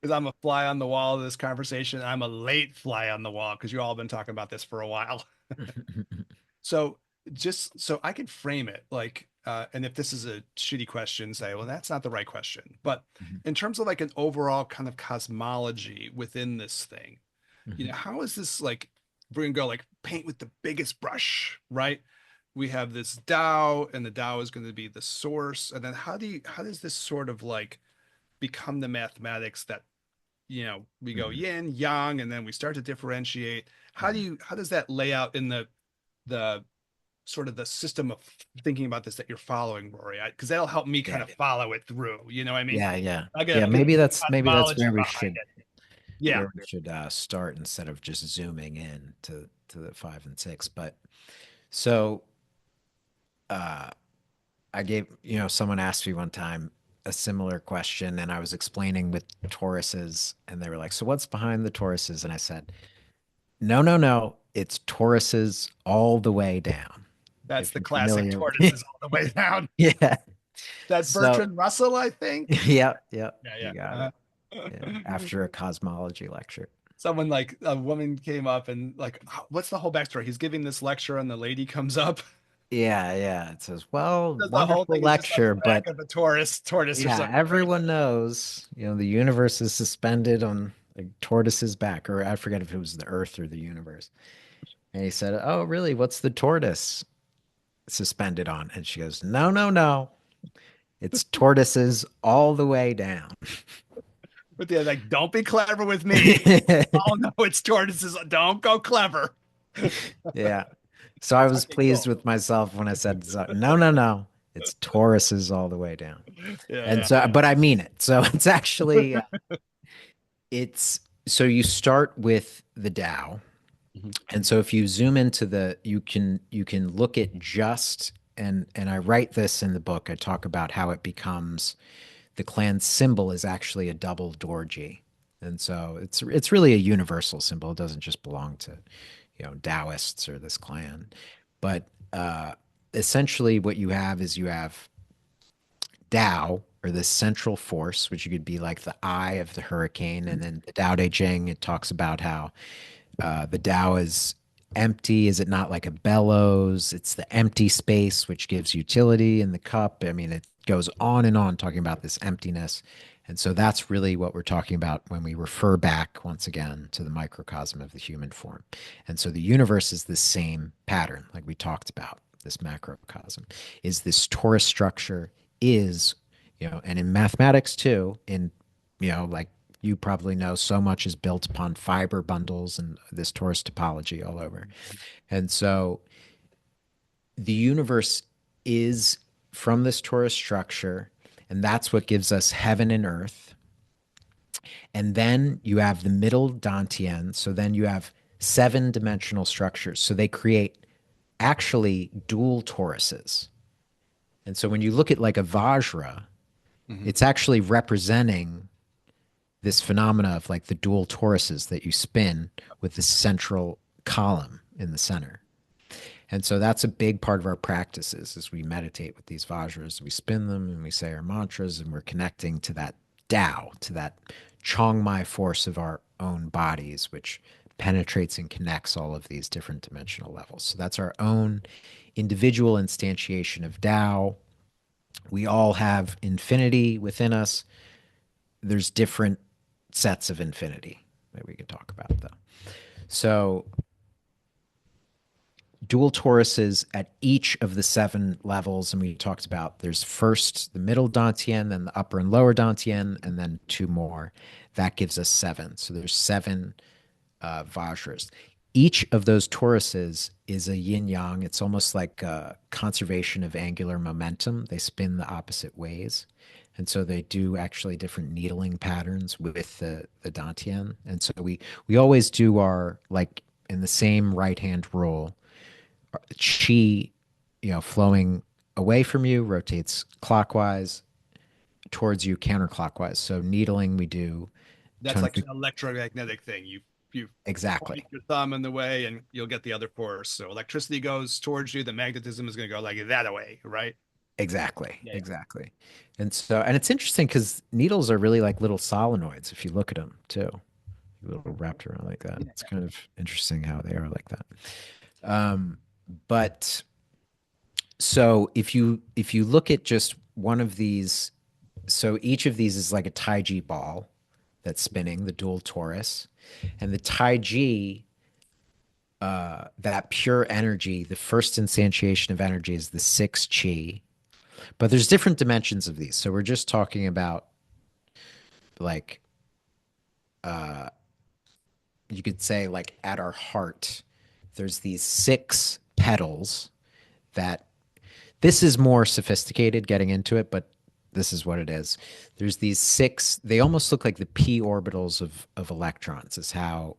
I'm a fly on the wall of this conversation. I'm a late fly on the wall because you all been talking about this for a while. So just so I can frame it like, and if this is a shitty question, say, well, that's not the right question. But in terms of like an overall kind of cosmology within this thing, how is this like, we're gonna go like paint with the biggest brush, right? We have this Tao, and the Tao is going to be the source. And then how does this sort of like become the mathematics that, we go Mhm. yin, yang, and then we start to differentiate? Mhm. How does that lay out in the sort of the system of thinking about this that you're following, Rory? Because that'll help me kind Yeah, of follow it through. You know what I mean? yeah, yeah, I yeah. gotta put Maybe that's cosmology where we behind should it. Yeah, start instead of just zooming in to the 5 and 6. But so uh, I gave someone asked me one time a similar question, and I was explaining with Tauruses, and they were like, "So what's behind the Tauruses?" And I said, "No, no, no. It's Tauruses all the way down. that's If the you're classic familiar." tortoises all the way down. Yeah. That's So, Bertrand Russell, I think. yeah, yeah, Yeah, you got yeah. it. Yeah, after a cosmology lecture. Someone like a woman came up and like, what's the whole backstory? He's giving this lecture and the lady comes up. Yeah, yeah. It says, well, The whole wonderful thing is just on the lecture, back but of a tortoise or yeah, something, right? everyone knows, the universe is suspended on like tortoise's back, or I forget if it was the earth or the universe. And he said, "Oh, really? What's the tortoise suspended on?" And she goes, "No, no, no. It's tortoises all the way down." But they're like, don't be clever with me. Oh no, it's tortoises. Don't go clever. Yeah. So I was Okay, pleased cool. with myself when I said, "No, no, no. It's Tauruses all the way down." And Yeah, so, but I mean it. So it's actually, it's so you start with the Tao. Mhm. And so if you zoom into you can look at just, and I write this in the book. I talk about how it becomes the clan symbol is actually a double dorji. And so it's really a universal symbol. It doesn't just belong to, Taoists or this clan. But essentially what you have is you have Tao, or the central force, which you could be like the eye of the hurricane. And then the Tao Te Ching, it talks about how the Tao is empty. Is it not like a bellows? It's the empty space which gives utility in the cup. I mean, it goes on and on talking about this emptiness. And so that's really what we're talking about when we refer back once again to the microcosm of the human form. And so the universe is the same pattern, like we talked about. This macrocosm is this torus structure, is, and in mathematics too, like you probably know, so much is built upon fiber bundles and this torus topology all over. And so the universe is from this torus structure, and that's what gives us heaven and earth. And then you have the middle Dantian. So then you have seven dimensional structures. So they create actually dual toruses. And so when you look at like a Vajra, Mhm. it's actually representing this phenomena of like the dual toruses that you spin with the central column in the center. And so that's a big part of our practices as we meditate with these vajras. We spin them and we say our mantras, and we're connecting to that Tao, to that Chongmai force of our own bodies, which penetrates and connects all of these different dimensional levels. So that's our own individual instantiation of Tao. We all have infinity within us. There's different sets of infinity that we could talk about, though. So dual toruses at each of the seven levels, and we talked about there's first the middle Dantian, then the upper and lower Dantian, and then two more. That gives us seven. So there's seven Vajras. Each of those toruses is a yin yang. It's almost like a conservation of angular momentum. They spin the opposite ways. And so they do actually different needling patterns with the Dantian. And so we always do our, like, in the same right hand roll, chi, flowing away from you rotates clockwise, towards you counterclockwise. So needling, we do That's like tonific. an electromagnetic thing. You point Exactly. your thumb in the way, and you'll get the other force. So electricity goes towards you. The magnetism is going to go like that away, right? Exactly. Yeah, yeah. Exactly. And it's interesting because needles are really like little solenoids if you look at them too. A little wrapped around like that. It's kind of interesting how they are like that. Um, but so if you look at just one of these, so each of these is like a Taiji ball that's spinning, the dual torus, and the Taiji, that pure energy, the first instantiation of energy is the six chi. But there's different dimensions of these. So we're just talking about, like, you could say, like, at our heart, there's these six petals that, this is more sophisticated getting into it, but this is what it is. There's these six, they almost look like the p orbitals of electrons, is how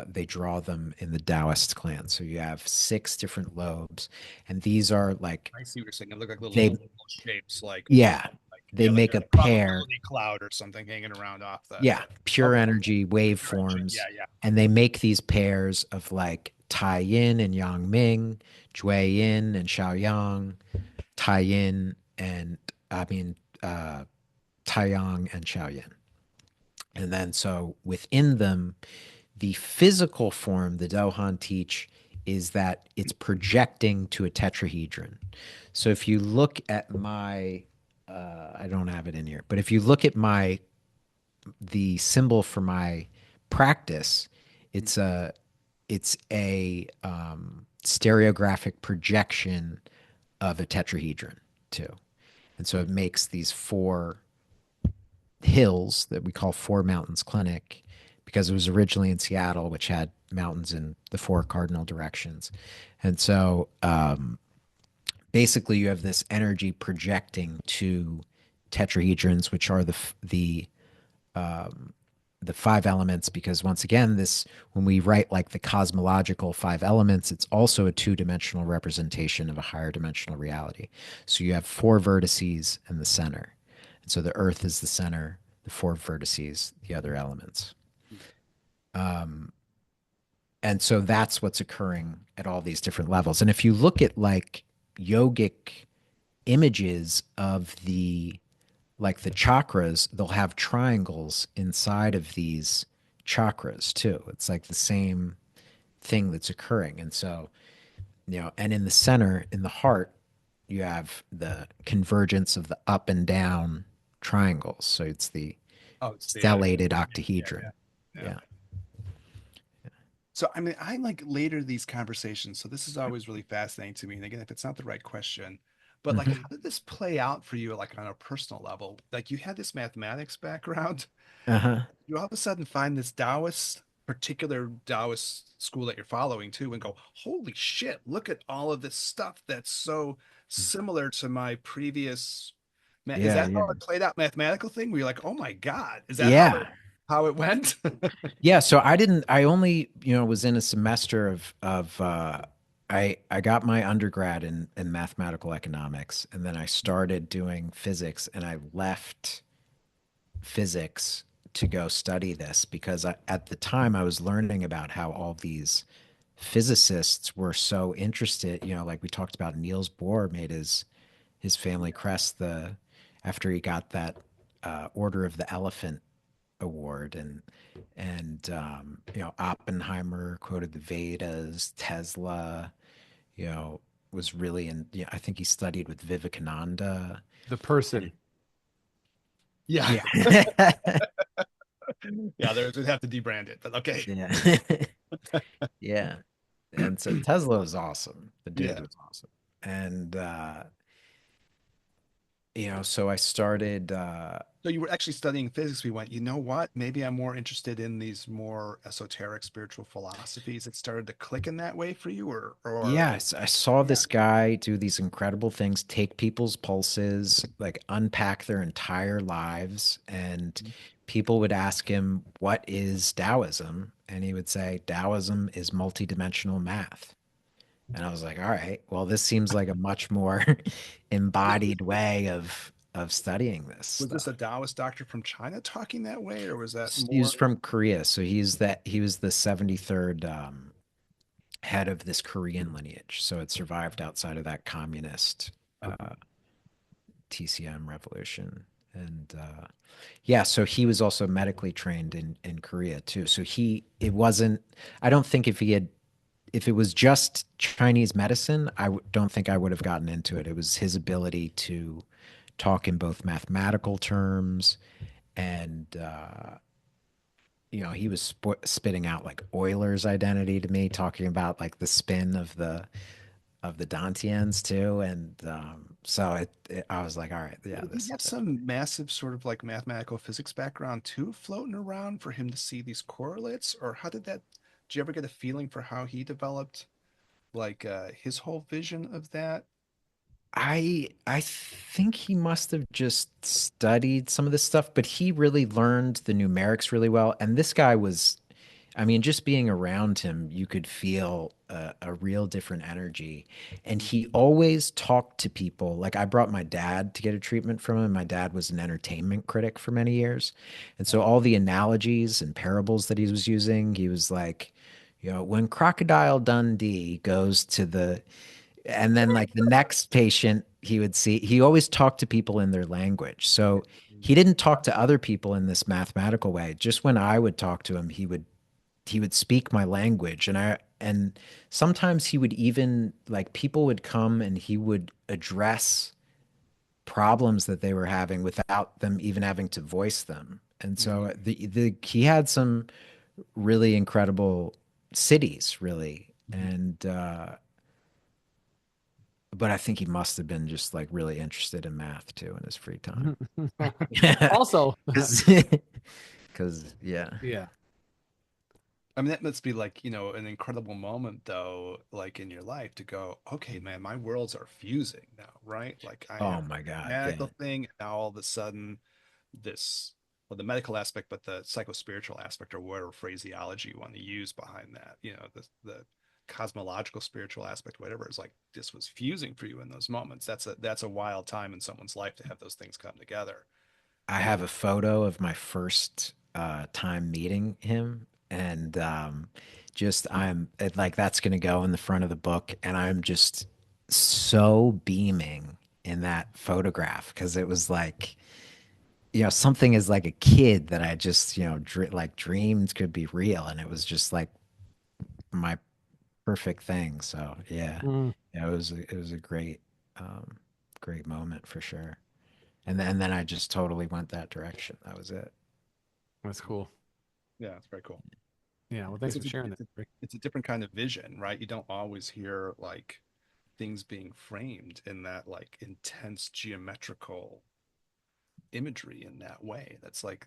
they draw them in the Daoist clan. So you have six different lobes, and these are like, I see what you're saying. They look like they, little shapes, yeah, like they yeah, like make a a pair. probability cloud or something hanging around off the. Yeah, pure Okay, energy direction. waveforms, Yeah, yeah. and they make these pairs of like Tai Yin and Yang Ming, Jue Yin and Xiao Yang, Tai Yin and, I mean, Tai Yang and Xiao Yin. And then so within them, the physical form the Dohan teach is that it's projecting to a tetrahedron. So if you look at my, I don't have it in here, but if you look at my the symbol for my practice, it's a stereographic projection of a tetrahedron too. And so it makes these four hills that we call Four Mountains Clinic because it was originally in Seattle, which had mountains in the four cardinal directions. And so basically, you have this energy projecting to tetrahedrons, which are the five elements. Because once again, this when we write like the cosmological five elements, it's also a two-dimensional representation of a higher dimensional reality. So you have four vertices in the center, and so the Earth is the center, the four vertices, the other elements. And so that's what's occurring at all these different levels. And if you look at like yogic images of the chakras, they'll have triangles inside of these chakras too. It's like the same thing that's occurring. And so, and in the center, in the heart, you have the convergence of the up and down triangles. So it's the Oh, it's the stellated yeah, octahedron. yeah, yeah. Yeah. So I mean, I like later these conversations. So this is always really fascinating to me. And again, if it's not the right question, but like, Hmm. how did this play out for you, like on a personal level? Like you had this mathematics background, Uh-huh. you all of a sudden find this particular Taoist school that you're following too, and go, holy shit, look at all of this stuff that's so similar to my previous. Is Yeah, that yeah. how it played out mathematical thing? Where you're like, oh my God, is that Yeah. how it went? Yeah, so I only, was in a semester of I got my undergrad in mathematical economics, and then I started doing physics, and I left physics to go study this because at the time I was learning about how all these physicists were so interested, like we talked about Niels Bohr made his family crest the after he got that Order of the Elephant award, and Oppenheimer quoted the Vedas. Tesla, you know was really in, I think he studied with Vivekananda. The person. Yeah. Yeah. Yeah, we'd have to debrand it, but okay. Yeah. Yeah. And so Tesla was awesome. The dude Yeah. was awesome. And so I started So you were actually studying physics. We went, you know what? Maybe I'm more interested in these more esoteric spiritual philosophies. It started to click in that way for you, or yes, I saw yeah. this guy do these incredible things, take people's pulses, like unpack their entire lives. And people would ask him, "What is Taoism?" And he would say, "Taoism is multidimensional math." And I was like, "All right, well, this seems like a much more embodied way of studying this Was this a stuff." Taoist doctor from China talking that way, or was that He was more? from Korea, so he was the 73rd head of this Korean lineage. So it survived outside of that communist Okay. TCM revolution. And yeah, so he was also medically trained in Korea too. So it wasn't, I don't think if it was just Chinese medicine, don't think I would have gotten into it. It was his ability to talk in both mathematical terms and, he was spitting out like Euler's identity to me, talking about like the spin of the Dantians too, and so I was like, all right, yeah, Did he this. have some massive sort of like mathematical physics background too floating around for him to see these correlates? Or how did that, did you ever get a feeling for how he developed like his whole vision of that? I think he must have just studied some of this stuff, but he really learned the numerics really well. And this guy was, I mean, just being around him, you could feel a real different energy. And he always talked to people. Like I brought my dad to get a treatment from him. My dad was an entertainment critic for many years. And so all the analogies and parables that he was using, he was like, when Crocodile Dundee goes to the and then like the next patient he would see, he always talked to people in their language. So he didn't talk to other people in this mathematical way. Just when I would talk to him, he would speak my language. And sometimes he would even like people would come and he would address problems that they were having without them even having to voice them. And Mhm. so the he had some really incredible cities, really. And but I think he must have been just like really interested in math too in his free time. Also, Because yeah. yeah. I mean, that must be like, an incredible moment though, like in your life to go, okay, man, my worlds are fusing now, right? Like I Oh have my the God. medical Yeah. thing, and now all of a sudden this, well, the medical aspect, but the psycho-spiritual aspect, or whatever phraseology you want to use behind that, the cosmological spiritual aspect, whatever, is like this was fusing for you in those moments. That's a wild time in someone's life to have those things come together. I And have a photo of my first time meeting him, and just like that's gonna go in the front of the book, and I'm just so beaming in that photograph because it was like something as like a kid that I just like dreamed could be real, and it was just like my perfect thing. So yeah, Mm, yeah, it was a um, great moment for sure. And then I just totally went that direction. That was it. that's cool. yeah, it's very cool. Yeah. Well, thanks Because for sharing that. it's a different kind of vision, right? You don't always hear like things being framed in that like intense geometrical imagery in that way.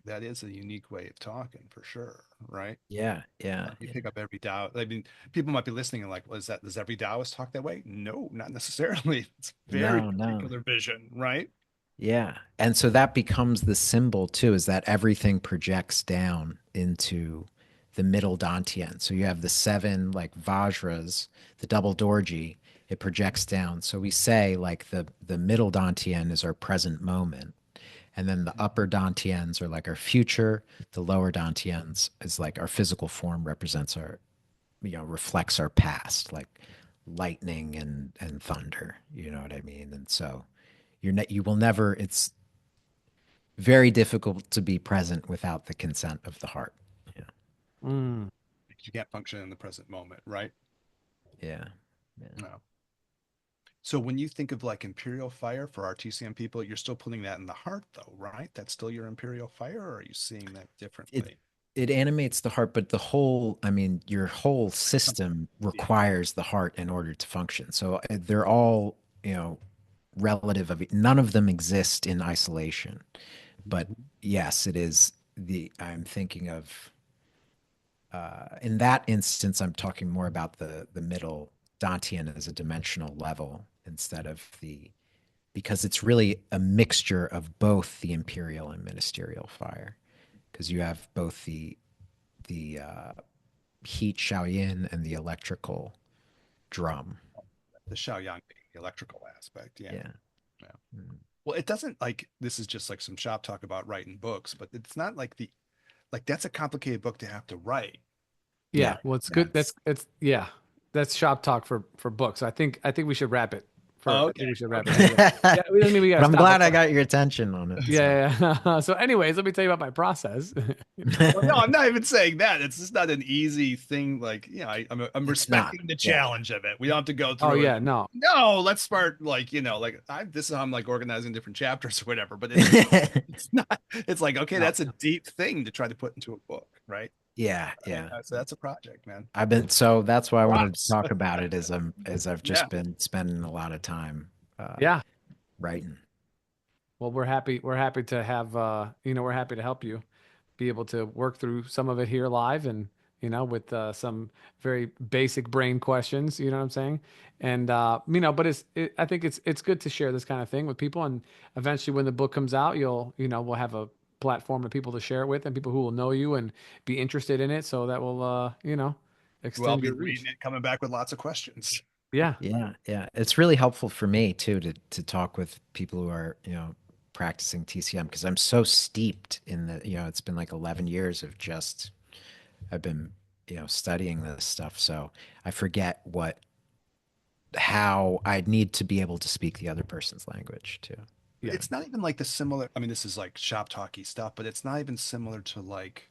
That is a unique way of talking for sure, right? Yeah, yeah, You yeah. pick up every Tao. I mean, people might be listening and like, was that does every Taoist talk that way? No, not necessarily. It's very No, no. particular vision, right? Yeah. And so that becomes the symbol too, is that everything projects down into the middle dantian. So you have the seven like Vajras, the double dorji, it projects down. So we say like the middle dantian is our present moment. And then the upper dantians are like our future. The lower dantians is like our physical form represents our, reflects our past, like lightning and thunder. You know what I mean? And so you will never. It's very difficult to be present without the consent of the heart. Yeah, Mm. You can't function in the present moment, right? yeah, yeah. No. So when you think of like imperial fire for our TCM people, you're still putting that in the heart though, right? That's still your imperial fire, or are you seeing that It differently? it animates the heart, but the whole, I mean, your whole system Yeah. requires the heart in order to function. So they're all, relative of none of them exist in isolation. But Mhm. yes, it is I'm thinking of in that instance, I'm talking more about the middle Dantian as a dimensional level instead of because it's really a mixture of both the imperial and ministerial fire, because you have both the heat Shaoyin and the electrical drum. The Shaoyang being the electrical aspect. Yeah. Yeah. Yeah. Mm. Well, it doesn't like this is just like some shop talk about writing books, but it's not like that's a complicated book to have to write. Yeah. Yeah. Well, it's good. That's It's yeah. That's shop talk for books. I think we should wrap it Oh, for. I okay. think we should wrap it. Okay. Yeah. Yeah. It doesn't mean we got but to I'm stop. glad I got your attention on it. So Yeah. Yeah. So, anyways, let me tell you about my process. Well, no, I'm not even saying that. It's just not an easy thing. Like, I'm it's not. respecting the Yeah. challenge of it. We don't have to go Oh through it. yeah. No. No, let's start like, this is how I'm like organizing different chapters or whatever, but it's not, it's like, okay, No. that's a deep thing to try to put into a book, right? Yeah, yeah. So that's a project, man. So that's why I wanted to Props. talk about it as I've Yeah. just been spending a lot of time Yeah. writing. Well, we're happy. We're happy to have. We're happy to help you be able to work through some of it here live, and with some very basic brain questions. You know what I'm saying? And but I think it's good to share this kind of thing with people, and eventually, when the book comes out, we'll have a platform of people to share it with, and people who will know you and be interested in it, so that will Well, I'll extend be your reading reach. it, coming back with lots of questions. Yeah. Yeah, yeah. It's really helpful for me too to talk with people who are, practicing TCM because I'm so steeped in it's been like 11 years of just I've been, studying this stuff. So I forget how I need to be able to speak the other person's language too. Yeah. It's not even like the similar. I mean, this is like shop talky stuff, but it's not even similar to like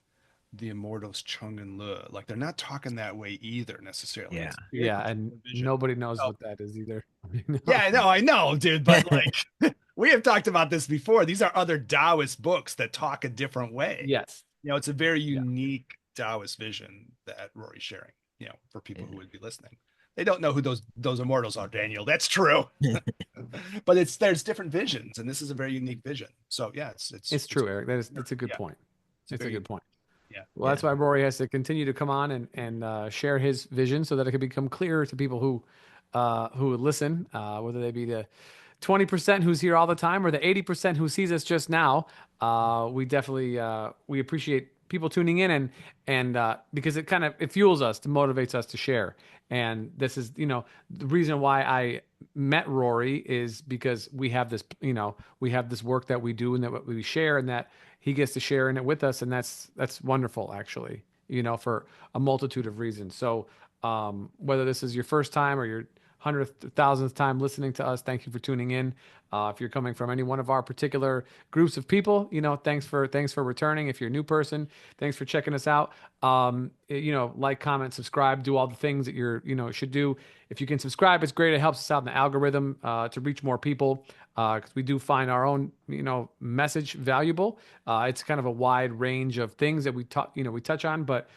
the Immortals Chung and Le. Like they're not talking that way either necessarily. Yeah. It's a very Yeah, and particular vision. nobody knows So what that is either. yeah, I know, dude. But like, we have talked about this before. These are other Taoist books that talk a different way. Yes. It's a very Yeah. unique Taoist vision that Rory's sharing, for people who Yeah. would be listening. They don't know who those immortals are, Daniel. That's true. But there's different visions, and this is a very unique vision. So yeah, It's true, Eric. That's a good yeah, point. it's It's a very good point. yeah. Well, that's why Rory has to continue to come on and share his vision so that it can become clearer to people who would listen, whether they be the 20% who's here all the time or the 80% who sees us just now. We definitely we appreciate people tuning in and because it fuels us, to motivates us to share. And this is the reason why I met Rory is because we have this work that we do and that we share and that he gets to share in it with us, and that's wonderful actually. For a multitude of reasons. So whether this is your first time or your 100,000th time listening to us, thank you for tuning in. If you're coming from any one of our particular groups of people, thanks for returning. If you're a new person, thanks for checking us out. Like, comment, subscribe, do all the things that should do. If you can subscribe, it's great. It helps us out in the algorithm to reach more people because we do find our own message valuable. It's kind of a wide range of things that we touch on, but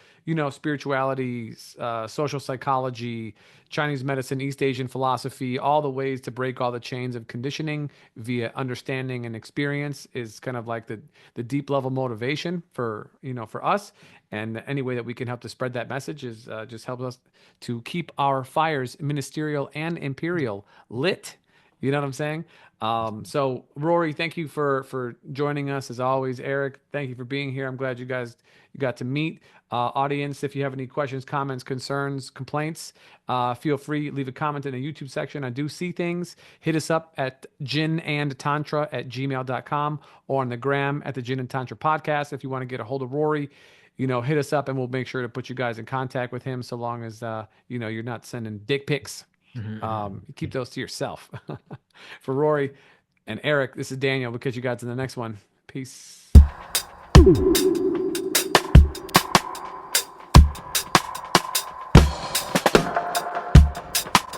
spirituality, social psychology, Chinese medicine, East Asian philosophy, all the ways to break all the chains of conditioning via understanding and experience is kind of like the deep level motivation for us. And any way that we can help to spread that message is just help us to keep our fires, ministerial and imperial, lit. You know what I'm saying? So Rory, thank you for joining us as always. Eric, thank you for being here. I'm glad you got to meet. Audience, if you have any questions, comments, concerns, complaints, feel free, leave a comment in the YouTube section. I do see things. Hit us up at ginandtantra@gmail.com or on the gram at the Gin and Tantra podcast. If you want to get a hold of Rory, hit us up and we'll make sure to put you guys in contact with him, so long as you're not sending dick pics. Keep those to yourself. For Rory and Eric, this is Daniel. We'll catch you guys in the next one. Peace.